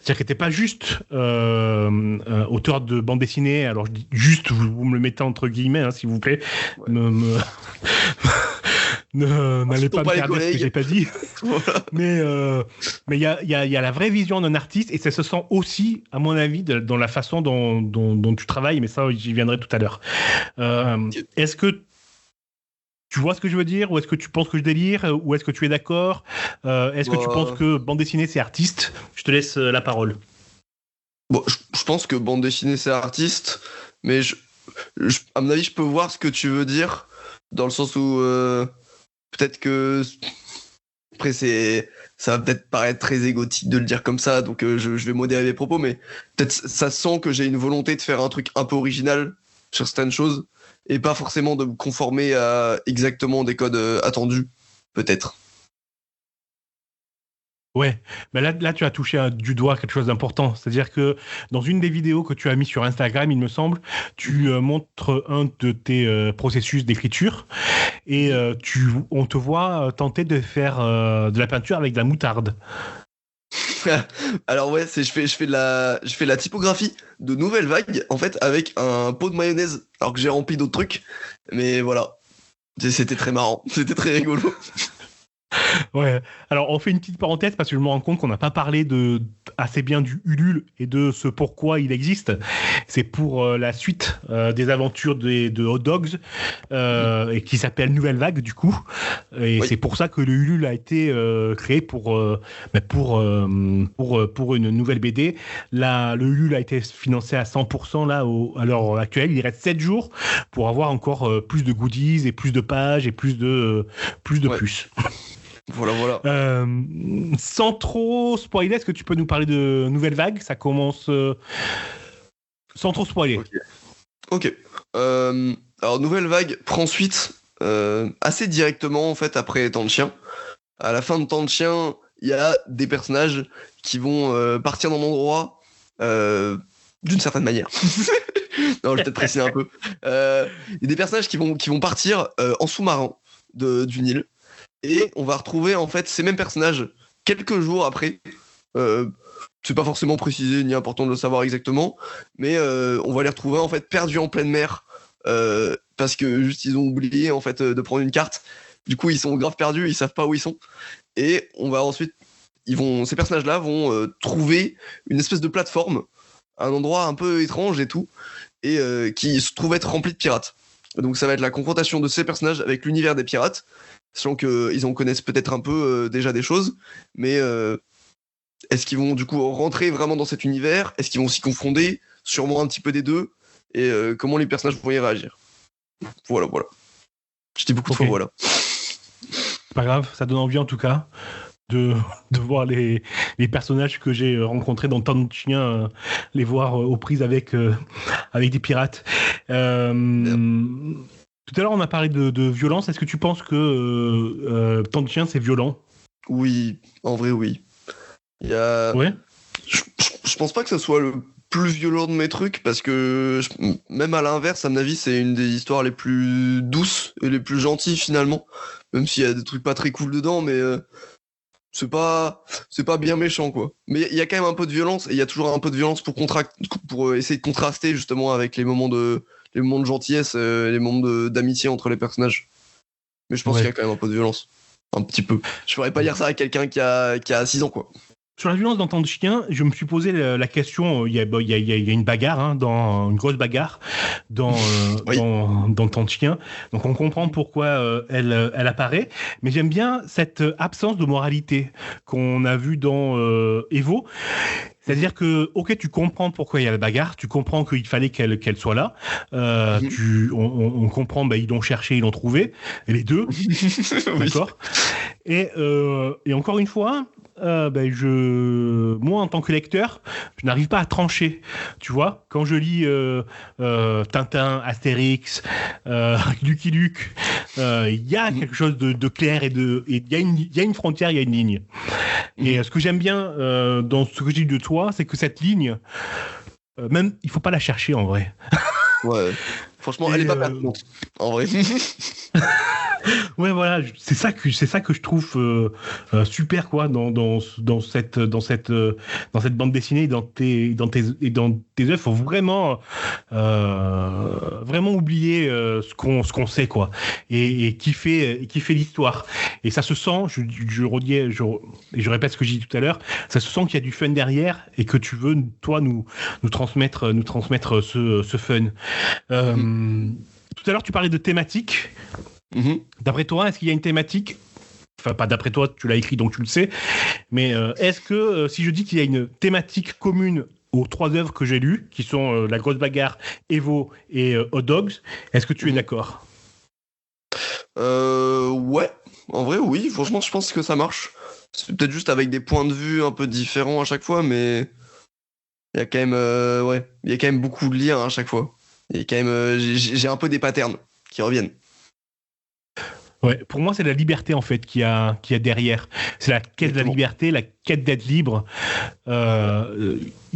C'est-à-dire que t'es pas juste auteur de bande dessinée. Alors je dis juste, vous me le mettez entre guillemets, hein, s'il vous plaît. Ouais. N'allez pas me faire dire ce que j'ai pas dit. Voilà. Mais il y a la vraie vision d'un artiste, et ça se sent aussi, à mon avis, dans la façon dont tu travailles, mais ça, j'y viendrai tout à l'heure. Est-ce que tu vois ce que je veux dire, ou est-ce que tu penses que je délire, ou est-ce que tu es d'accord? Est-ce que tu penses que bande dessinée, c'est artiste? Je te laisse la parole. Bon, je pense que bande dessinée, c'est artiste, mais à mon avis, je peux voir ce que tu veux dire, dans le sens où peut-être que après ça va peut-être paraître très égotique de le dire comme ça, donc je vais modérer mes propos, mais peut-être ça sent que j'ai une volonté de faire un truc un peu original sur certaines choses et pas forcément de me conformer à exactement des codes attendus, peut-être. Ouais, mais là tu as touché du doigt quelque chose d'important. C'est-à-dire que dans une des vidéos que tu as mis sur Instagram, il me semble, tu montres un de tes processus d'écriture et on te voit tenter de faire de la peinture avec de la moutarde. Alors ouais, je fais la typographie de Nouvelle Vague en fait avec un pot de mayonnaise, alors que j'ai rempli d'autres trucs, mais voilà, c'était très marrant, c'était très rigolo. Ouais, alors on fait une petite parenthèse parce que je me rends compte qu'on n'a pas parlé assez bien du Ulule et de ce pourquoi il existe. C'est pour la suite des aventures de Hot Dogs et qui s'appelle Nouvelle Vague du coup. Et oui. C'est pour ça que le Ulule a été créé pour une nouvelle BD. Là, le Ulule a été financé à 100% là à l'heure actuelle. Il reste 7 jours pour avoir encore plus de goodies et plus de pages et plus de ouais. puces. Voilà. Sans trop spoiler, est-ce que tu peux nous parler de Nouvelle Vague? Ça commence sans trop spoiler. Ok. Alors, Nouvelle Vague prend suite assez directement, en fait, après Temps de Chien. À la fin de Temps de Chien, il y a des personnages qui vont partir d'un endroit d'une certaine manière. Non, je vais peut-être préciser un peu. Il y a des personnages qui vont partir en sous-marin d'une île. Et on va retrouver, en fait, ces mêmes personnages quelques jours après. C'est pas forcément précisé ni important de le savoir exactement, mais on va les retrouver en fait perdus en pleine mer parce que juste ils ont oublié en fait de prendre une carte. Du coup ils sont grave perdus, ils savent pas où ils sont. Et on va ensuite, ces personnages-là vont trouver une espèce de plateforme, un endroit un peu étrange et tout, et qui se trouve être rempli de pirates. Donc ça va être la confrontation de ces personnages avec l'univers des pirates, sachant qu'ils en connaissent peut-être un peu déjà des choses, mais est-ce qu'ils vont du coup rentrer vraiment dans cet univers? Est-ce qu'ils vont s'y confronter? Sûrement un petit peu des deux. Et comment les personnages vont y réagir? Voilà. Je dis beaucoup de fois voilà. C'est pas grave, ça donne envie en tout cas de voir les personnages que j'ai rencontrés dans Temps de Chien, les voir aux prises avec des pirates. Tout à l'heure on a parlé de violence. Est-ce que tu penses que Temps de Chien c'est violent? Oui, en vrai oui. Ouais. Je pense pas que ça soit le plus violent de mes trucs parce que même à l'inverse, à mon avis, c'est une des histoires les plus douces et les plus gentilles finalement. Même s'il y a des trucs pas très cool dedans, mais c'est pas bien méchant quoi. Mais il y a quand même un peu de violence et il y a toujours un peu de violence pour essayer de contraster justement avec les moments de gentillesse, les moments d'amitié entre les personnages. Mais je pense qu'il y a quand même un peu de violence. Un petit peu. Je pourrais pas dire ça à quelqu'un qui a 6 ans quoi. Sur la violence dans Temps de Chien, je me suis posé la question. Il y a une bagarre, une grosse bagarre dans Temps de Chien. Donc on comprend pourquoi elle apparaît. Mais j'aime bien cette absence de moralité qu'on a vue dans Evo. C'est-à-dire que, ok, tu comprends pourquoi il y a la bagarre, tu comprends qu'il fallait qu'elle soit là. On comprend, ils l'ont cherché, ils l'ont trouvé, et les deux, d'accord. Et encore une fois. Moi en tant que lecteur, je n'arrive pas à trancher, tu vois. Quand je lis Tintin, Astérix, Lucky Luke, il y a quelque chose de clair et il y a une frontière, il y a une ligne. Et ce que j'aime bien dans ce que je dis de toi, c'est que cette ligne, même il faut pas la chercher en vrai. Ouais. Franchement, elle est pas pertinente, en vrai. Ouais, voilà, c'est ça que je trouve super quoi dans cette bande dessinée et dans tes œuvres. Faut vraiment oublier ce qu'on sait quoi et kiffer l'histoire. Et ça se sent, je répète ce que j'ai dit tout à l'heure, ça se sent qu'il y a du fun derrière et que tu veux toi nous transmettre ce fun. Tout à l'heure tu parlais de thématique. D'après toi, est-ce qu'il y a une thématique? Enfin, pas d'après toi, tu l'as écrit donc tu le sais. Mais est-ce que si je dis qu'il y a une thématique commune aux 3 œuvres que j'ai lues, qui sont La Grosse Bagarre, Evo et Hot Dogs, est-ce que tu es d'accord? Ouais, en vrai, oui. Franchement, je pense que ça marche. C'est peut-être juste avec des points de vue un peu différents à chaque fois, mais il y a quand même, il y a quand même beaucoup de liens à chaque fois. Et quand même, j'ai un peu des patterns qui reviennent. Ouais, pour moi, c'est la liberté en fait qu'il y a derrière. C'est la quête de la liberté, la quête d'être libre,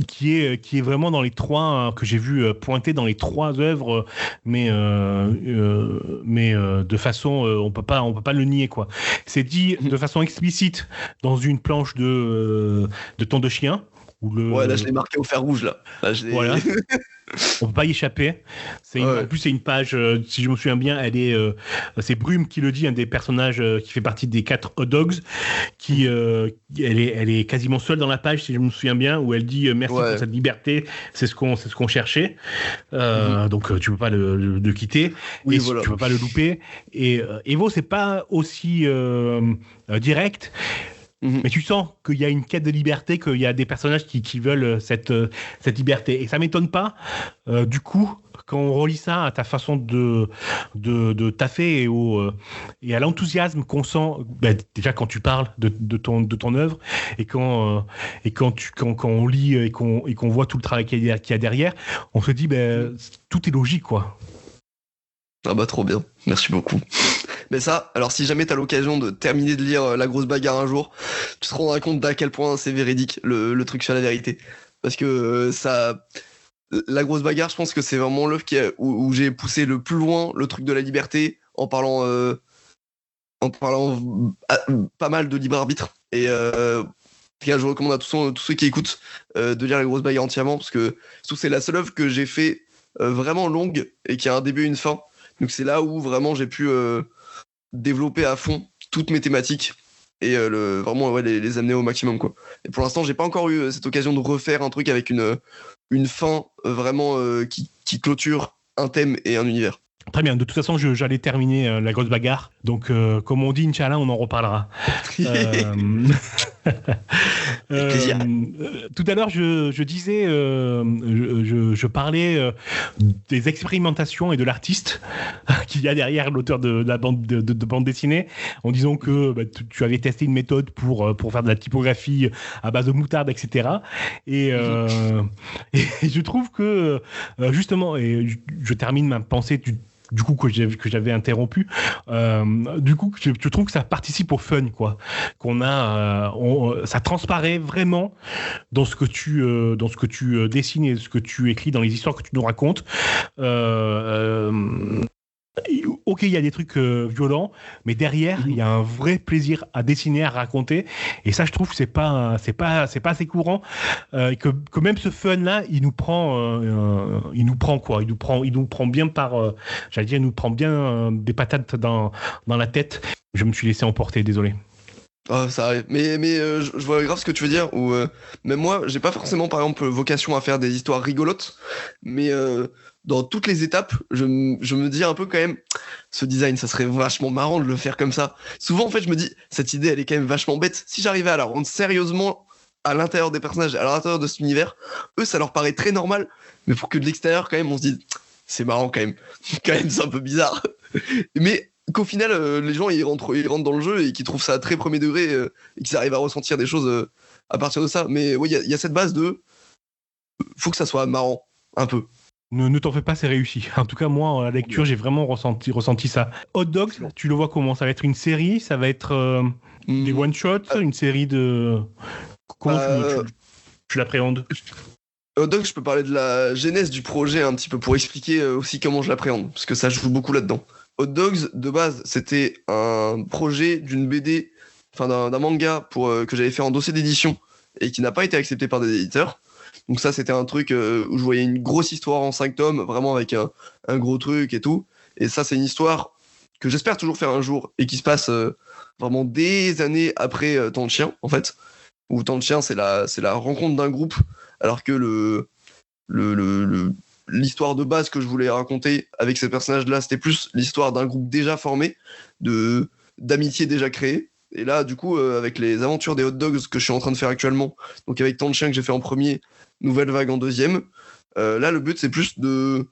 qui est vraiment dans les 3 que j'ai vu pointer dans les 3 œuvres, mais de façon, on peut pas le nier quoi. C'est dit de façon explicite dans une planche de Temps de Chien. Ouais, là je l'ai marqué au fer rouge là. Voilà. On peut pas y échapper. En plus, c'est une page, si je me souviens bien, c'est Brume qui le dit, un des personnages qui fait partie des 4 Hot Dogs, elle est quasiment seule dans la page, si je me souviens bien, où elle dit merci pour cette liberté, c'est ce qu'on cherchait. Donc tu peux pas le quitter, tu peux pas le louper. Et Evo, c'est pas aussi direct. Mais tu sens qu'il y a une quête de liberté, qu'il y a des personnages qui veulent cette liberté. Et ça m'étonne pas, du coup, quand on relie ça à ta façon de taffer et à l'enthousiasme qu'on sent, déjà quand tu parles de ton œuvre et quand on lit et qu'on voit tout le travail qu'il y a derrière, on se dit tout est logique, quoi. Ah bah trop bien, merci beaucoup. Mais ça, alors si jamais t'as l'occasion de terminer de lire La Grosse Bagarre un jour, tu te rendras compte d'à quel point c'est véridique le truc sur la vérité. Parce que La Grosse Bagarre, je pense que c'est vraiment l'œuvre où j'ai poussé le plus loin le truc de la liberté en parlant pas mal de libre arbitre. Et je recommande à tous ceux qui écoutent de lire La Grosse Bagarre entièrement, parce que surtout c'est la seule œuvre que j'ai fait vraiment longue et qui a un début et une fin. Donc c'est là où vraiment j'ai pu développer à fond toutes mes thématiques et vraiment les amener au maximum, quoi. Et pour l'instant, j'ai pas encore eu cette occasion de refaire un truc avec une fin vraiment qui clôture un thème et un univers. Très bien, de toute façon, j'allais terminer La Grosse Bagarre. Donc, comme on dit, Inch'Allah, on en reparlera. Plaisir. Tout à l'heure, je disais, je parlais des expérimentations et de l'artiste qu'il y a derrière l'auteur de la bande de bande dessinée, en disant que tu avais testé une méthode pour faire de la typographie à base de moutarde, etc. Et je trouve que, justement, et je termine ma pensée du coup que j'avais interrompu, du coup je trouve que ça participe au fun, quoi, qu'on a, ça transparaît vraiment dans ce que tu dessines et ce que tu écris, dans les histoires que tu nous racontes. Ok, il y a des trucs violents, mais derrière il y a un vrai plaisir à dessiner, à raconter, et ça je trouve que c'est pas assez courant, et que même ce fun là il nous prend bien il nous prend bien des patates dans la tête. Je me suis laissé emporter, désolé. Oh, ça arrive. Mais je vois grave ce que tu veux dire. Même moi, j'ai pas forcément, par exemple, vocation à faire des histoires rigolotes, mais dans toutes les étapes, je me dis un peu quand même, ce design, ça serait vachement marrant de le faire comme ça. Souvent, en fait, je me dis, cette idée, elle est quand même vachement bête. Si j'arrivais à la rendre sérieusement à l'intérieur des personnages, à l'intérieur de cet univers, eux, ça leur paraît très normal, mais pour que de l'extérieur, quand même, on se dit, c'est marrant quand même. Quand même, c'est un peu bizarre. Mais qu'au final, les gens ils rentrent dans le jeu et qu'ils trouvent ça très premier degré et qu'ils arrivent à ressentir des choses à partir de ça. Mais oui, il y a cette base de faut que ça soit marrant, un peu. Ne t'en fais pas, c'est réussi. En tout cas, moi, à la lecture, j'ai vraiment ressenti ça. Hot Dogs, tu le vois comment? Ça va être une série? Ça va être des one-shots? Une série de... Comment tu l'appréhendes? Hot Dogs, je peux parler de la genèse du projet un petit peu pour expliquer aussi comment je l'appréhende, parce que ça joue beaucoup là-dedans. Hot Dogs, de base, c'était un projet d'une BD, enfin d'un manga que j'avais fait en dossier d'édition et qui n'a pas été accepté par des éditeurs. Donc ça, c'était un truc où je voyais une grosse histoire en 5 tomes, vraiment avec un gros truc et tout. Et ça, c'est une histoire que j'espère toujours faire un jour et qui se passe vraiment des années après Temps de Chien, en fait. Où Temps de Chien, c'est la rencontre d'un groupe, alors que l'histoire de base que je voulais raconter avec ces personnages-là, c'était plus l'histoire d'un groupe déjà formé, d'amitié déjà créée. Et là, du coup, avec les aventures des Hot Dogs que je suis en train de faire actuellement, donc avec Temps de Chien que j'ai fait en premier, Nouvelle Vague en deuxième, là, le but, c'est plus de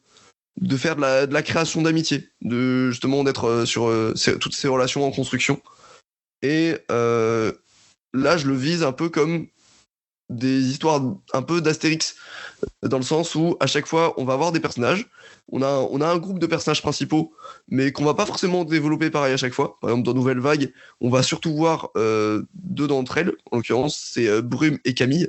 faire de la création d'amitié, de justement d'être sur toutes ces relations en construction. Et là, je le vise un peu comme des histoires un peu d'Astérix, dans le sens où à chaque fois on va avoir des personnages, on a un groupe de personnages principaux, mais qu'on va pas forcément développer pareil à chaque fois. Par exemple, dans Nouvelle Vague, on va surtout voir deux d'entre elles, en l'occurrence c'est Brume et Camille.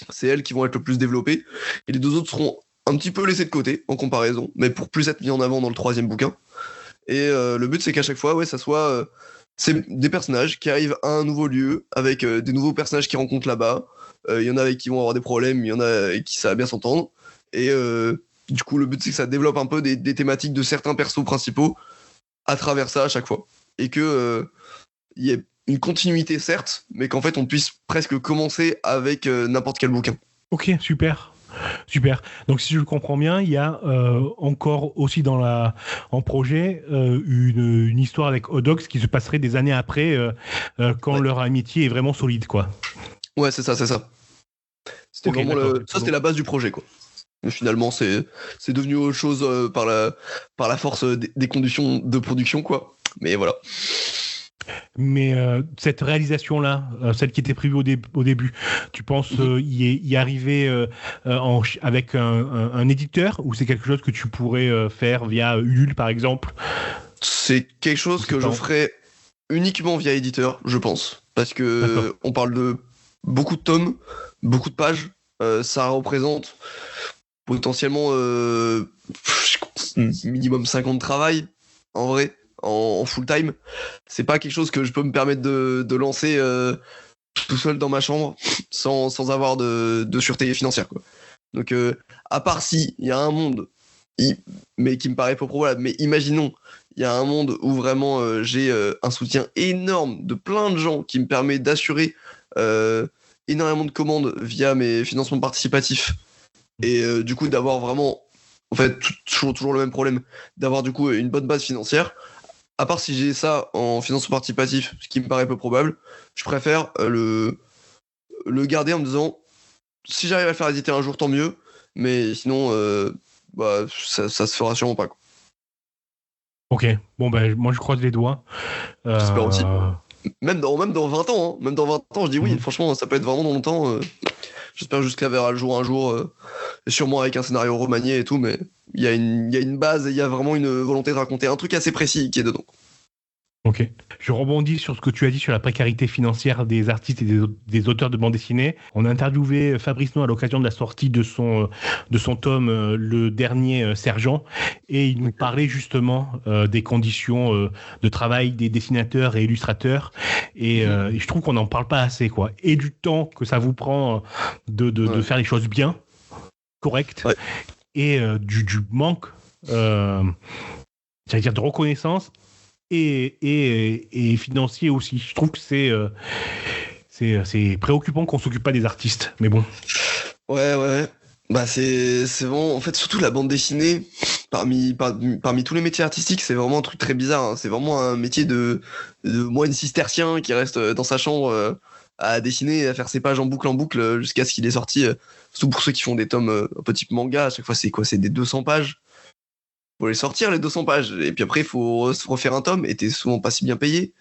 C'est elles qui vont être le plus développées, et les deux autres seront un petit peu laissés de côté en comparaison, mais pour plus être mis en avant dans le troisième bouquin. Et le but, c'est qu'à chaque fois, ça soit c'est des personnages qui arrivent à un nouveau lieu avec des nouveaux personnages qu'ils rencontrent là-bas. Il y en a avec qui vont avoir des problèmes, il y en a avec qui ça va bien s'entendre. Et du coup, le but, c'est que ça développe un peu des thématiques de certains persos principaux à travers ça à chaque fois. Et que il y ait une continuité, certes, mais qu'en fait, on puisse presque commencer avec n'importe quel bouquin. Ok, super. Super. Donc si je comprends bien, il y a encore aussi en projet une histoire avec Odox qui se passerait des années après, quand leur amitié est vraiment solide, quoi. Ouais, c'est ça. C'était Ok, vraiment d'accord. ça, c'était la base du projet, quoi. Mais finalement, c'est devenu autre chose par la force des conditions de production, quoi. Mais voilà. Mais cette réalisation-là, celle qui était prévue au début, tu penses y arriver avec un éditeur, ou c'est quelque chose que tu pourrais faire via Ulule, par exemple? C'est quelque chose que je ferais uniquement via éditeur, je pense. Parce que on parle de beaucoup de tomes, beaucoup de pages. Ça représente potentiellement minimum 5 ans de travail, en vrai, en full time. C'est pas quelque chose que je peux me permettre de lancer tout seul dans ma chambre sans avoir de sûreté financière, quoi. Donc, à part si il y a un monde, mais qui me paraît pas probable, mais imaginons, il y a un monde où vraiment j'ai un soutien énorme de plein de gens qui me permet d'assurer énormément de commandes via mes financements participatifs, et du coup d'avoir vraiment, en fait, toujours le même problème, d'avoir du coup une bonne base financière. À part si j'ai ça en financement participatif, ce qui me paraît peu probable, je préfère le garder en me disant, si j'arrive à le faire éditer un jour, tant mieux, mais sinon, ça se fera sûrement pas, quoi. Ok, bon ben moi je croise les doigts. J'espère aussi. Même dans 20 ans, hein. Même dans 20 ans, je dis oui, franchement, ça peut être vraiment dans longtemps. J'espère juste qu'elle verra le jour un jour, sûrement avec un scénario remanié et tout, mais il y a une base et il y a vraiment une volonté de raconter un truc assez précis qui est dedans. Ok. Je rebondis sur ce que tu as dit sur la précarité financière des artistes et des auteurs de bande dessinée. On a interviewé Fabrice No à l'occasion de la sortie de son tome, le dernier Sergent, et il nous parlait justement des conditions de travail des dessinateurs et illustrateurs, et je trouve qu'on n'en parle pas assez, quoi. Et du temps que ça vous prend de faire les choses bien, correctes, et du manque, j'allais dire, de reconnaissance et financier aussi. Je trouve que c'est préoccupant qu'on s'occupe pas des artistes, mais bon. Ouais. Bah c'est vraiment, en fait, surtout la bande dessinée, parmi tous les métiers artistiques, c'est vraiment un truc très bizarre, hein. C'est vraiment un métier de moine cistercien qui reste dans sa chambre à dessiner et à faire ses pages en boucle jusqu'à ce qu'il est sorti. Surtout pour ceux qui font des tomes un peu type manga, à chaque fois c'est des 200 pages. Faut les sortir, les 200 pages, et puis après il faut refaire un tome, et t'es souvent pas si bien payé.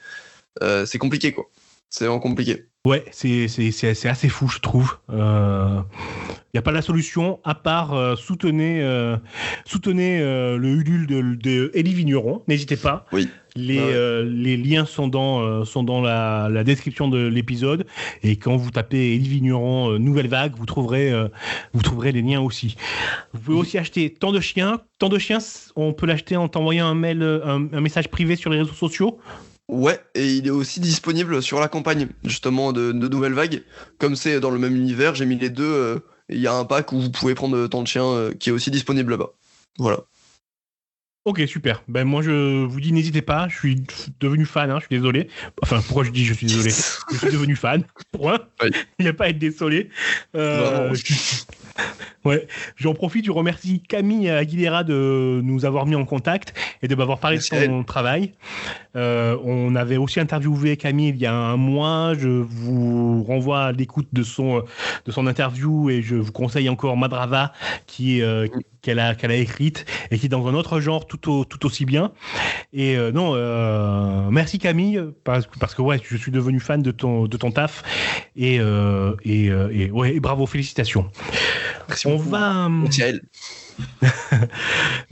C'est compliqué, quoi. C'est vraiment compliqué. Ouais, c'est assez fou, je trouve. Il n'y a pas la solution, à part soutenez le Ulule de Elie Vigneron. N'hésitez pas. Oui. Les liens sont dans la description de l'épisode, et quand vous tapez Elie Vigneron Nouvelle Vague, vous trouverez les liens aussi. Vous pouvez aussi acheter Temps de Chiens. Temps de Chiens, on peut l'acheter en t'envoyant un mail, un message privé sur les réseaux sociaux. Ouais, et il est aussi disponible sur la campagne, justement, de Nouvelle Vague. Comme c'est dans le même univers, j'ai mis les deux. Il y a un pack où vous pouvez prendre Temps de Chien qui est aussi disponible là-bas. Voilà. Ok, super. Ben moi je vous dis, n'hésitez pas. Je suis devenu fan. Je suis désolé. Enfin, pourquoi je dis je suis désolé? Je suis devenu fan. Point. Oui. Il n'y a pas à être désolé. Ouais. J'en profite. Je remercie Camille Aguilera de nous avoir mis en contact et de m'avoir parlé de son travail. On avait aussi interviewé Camille il y a un mois. Je vous renvoie à l'écoute de son interview, et je vous conseille encore Madrava qu'elle a écrite, et qui est dans un autre genre tout aussi bien. Et merci Camille, parce que ouais, je suis devenu fan de ton taf, et bravo, félicitations. Merci On beaucoup. va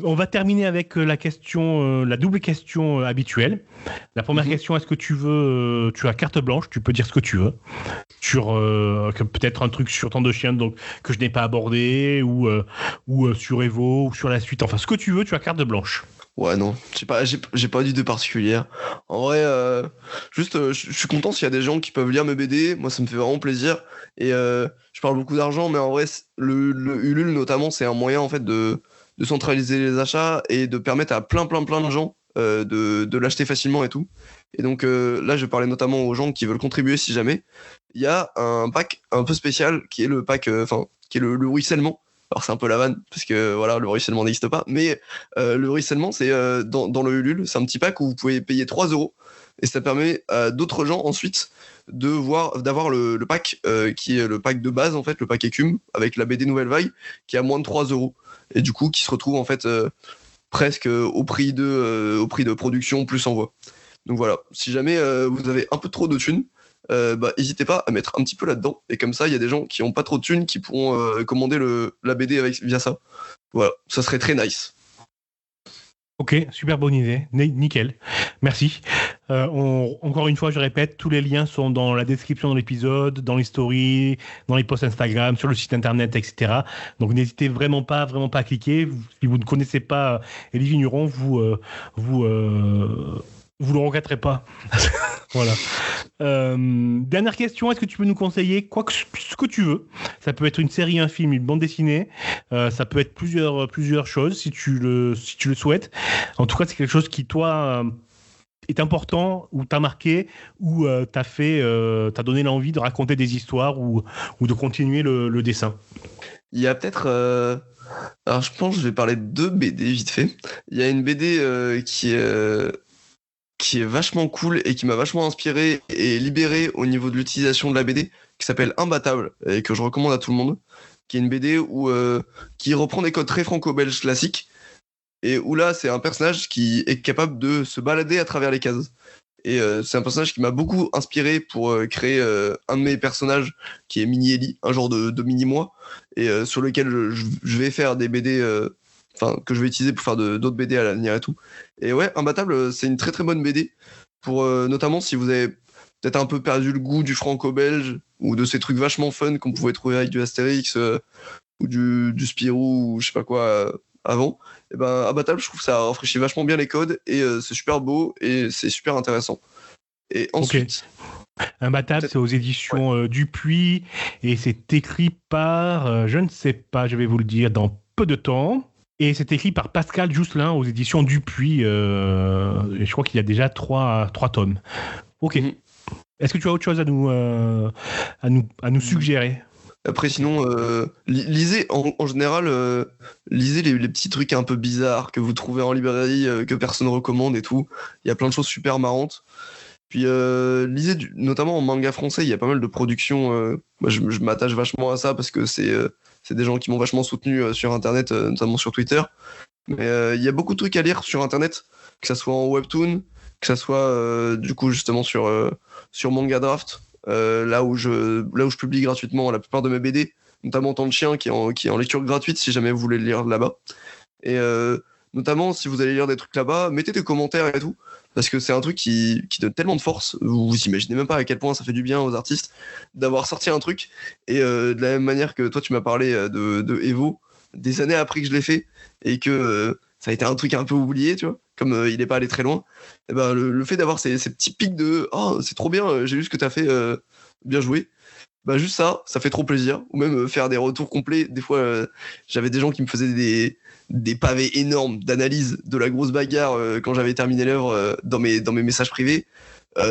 on va terminer avec la double question habituelle. La première question, est-ce que tu as carte blanche, tu peux dire ce que tu veux sur peut-être un truc sur Temps de Chien, donc que je n'ai pas abordé, ou sur Evo, ou sur la suite, enfin ce que tu veux, tu as carte blanche. Ouais, non, j'ai pas d'idée particulière. En vrai, juste, je suis content s'il y a des gens qui peuvent lire mes BD. Moi, ça me fait vraiment plaisir. Et je parle beaucoup d'argent, mais en vrai, le Ulule notamment, c'est un moyen en fait de centraliser les achats et de permettre à plein de gens de l'acheter facilement et tout. Et donc là, je parlais notamment aux gens qui veulent contribuer si jamais. Il y a un pack un peu spécial qui est le pack, qui est le ruissellement, Alors c'est un peu la vanne, parce que voilà, le ruissellement n'existe pas, mais le ruissellement, c'est dans le Ulule, c'est un petit pack où vous pouvez payer 3€, et ça permet à d'autres gens ensuite d'avoir le pack qui est le pack de base, en fait, le pack écume, avec la BD Nouvelle Vague, qui est à moins de 3€, et du coup qui se retrouve en fait presque au prix de production plus envoi. Donc voilà, si jamais vous avez un peu trop de thunes, n'hésitez pas à mettre un petit peu là-dedans, et comme ça il y a des gens qui n'ont pas trop de thunes qui pourront commander la BD via ça. Voilà, ça serait très nice. Ok, super bonne idée, nickel, merci. Encore une fois, je répète, tous les liens sont dans la description de l'épisode, dans les stories, dans les posts Instagram, sur le site internet, etc. Donc n'hésitez vraiment pas à cliquer. Si vous ne connaissez pas Elie Vigneron, vous le regretterez pas. Voilà. Dernière question, est-ce que tu peux nous conseiller ce que tu veux? Ça peut être une série, un film, une bande dessinée, ça peut être plusieurs choses si tu le souhaites. En tout cas, c'est quelque chose qui, toi, est important, ou t'a marqué, ou t'a donné l'envie de raconter des histoires ou de continuer le dessin. Il y a peut-être... Alors je pense que je vais parler de 2 BD vite fait. Il y a une BD qui est vachement cool et qui m'a vachement inspiré et libéré au niveau de l'utilisation de la BD, qui s'appelle Imbattable, et que je recommande à tout le monde, qui est une BD qui reprend des codes très franco-belges classiques, et où là c'est un personnage qui est capable de se balader à travers les cases. Et c'est un personnage qui m'a beaucoup inspiré pour créer un de mes personnages, qui est Mini Ellie, un genre de mini-moi, et sur lequel je vais faire des BD... que je vais utiliser pour faire d'autres BD à l'avenir et tout. Et ouais, Imbattable, c'est une très très bonne BD, pour notamment si vous avez peut-être un peu perdu le goût du franco-belge, ou de ces trucs vachement fun qu'on pouvait trouver avec du Astérix, ou du Spirou, ou je sais pas quoi, avant. Et ben Imbattable, je trouve que ça rafraîchit vachement bien les codes, et c'est super beau, et c'est super intéressant. Et ensuite... Okay. Imbattable, c'est aux éditions Dupuis, et c'est écrit par, je ne sais pas, je vais vous le dire dans peu de temps. Et c'est écrit par Pascal Jousselin aux éditions Dupuis. Et je crois qu'il y a déjà 3 tomes. Ok. Mm-hmm. Est-ce que tu as autre chose à nous suggérer? Après, sinon, lisez en général, lisez les petits trucs un peu bizarres que vous trouvez en librairie, que personne recommande et tout. Il y a plein de choses super marrantes. Puis lisez notamment en manga français, il y a pas mal de productions. Moi, je m'attache vachement à ça parce que c'est des gens qui m'ont vachement soutenu sur Internet, notamment sur Twitter. Mais il y a beaucoup de trucs à lire sur Internet, que ça soit en webtoon, que ça soit du coup justement sur Manga Draft, là où je publie gratuitement la plupart de mes BD, notamment Temps de Chien qui est en lecture gratuite si jamais vous voulez le lire là-bas. Et notamment si vous allez lire des trucs là-bas, mettez des commentaires et tout, parce que c'est un truc qui donne tellement de force. Vous imaginez même pas à quel point ça fait du bien aux artistes d'avoir sorti un truc, et de la même manière que toi tu m'as parlé de Evo, des années après que je l'ai fait, et que ça a été un truc un peu oublié, tu vois, comme il est pas allé très loin, et ben le fait d'avoir ces petits pics de « Oh, c'est trop bien, j'ai vu ce que t'as fait, bien joué », bah juste ça fait trop plaisir. Ou même faire des retours complets. Des fois, j'avais des gens qui me faisaient des pavés énormes d'analyse de la grosse bagarre quand j'avais terminé l'œuvre dans mes messages privés.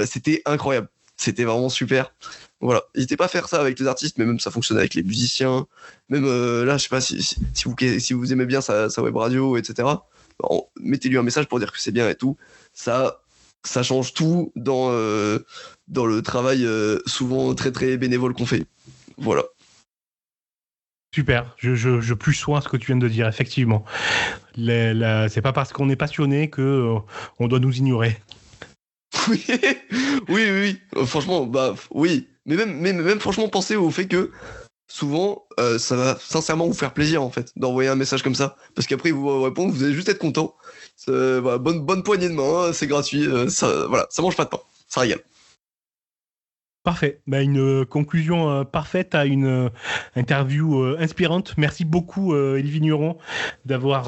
C'était incroyable. C'était vraiment super. Voilà. N'hésitez pas à faire ça avec les artistes, mais même ça fonctionne avec les musiciens. Même là, je sais pas si vous aimez bien sa web radio, etc. Bon, mettez-lui un message pour dire que c'est bien et tout. Ça change tout dans le travail souvent très très bénévole qu'on fait. Voilà. Super, je plus soin ce que tu viens de dire, effectivement. C'est pas parce qu'on est passionné que on doit nous ignorer. Oui. Franchement, oui. Mais même franchement, pensez au fait que souvent, ça va sincèrement vous faire plaisir en fait d'envoyer un message comme ça, parce qu'après ils vous répondent, vous allez juste être content. Voilà, bonne poignée de main, c'est gratuit, ça mange pas de pain, ça régale. Parfait. Une conclusion parfaite à une interview inspirante. Merci beaucoup, Elie Vigneron, d'avoir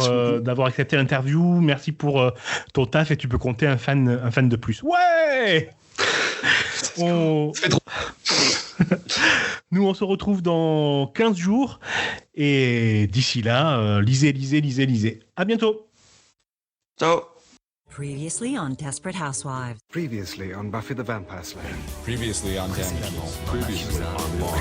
accepté l'interview. Merci pour ton taf, et tu peux compter un fan de plus. Ouais. Ça fait trop. Nous, on se retrouve dans 15 jours. Et d'ici là, lisez. À bientôt. Ciao. Previously on Desperate Housewives. Previously on Buffy the Vampire Slayer. Previously on Damage. Previously on Law.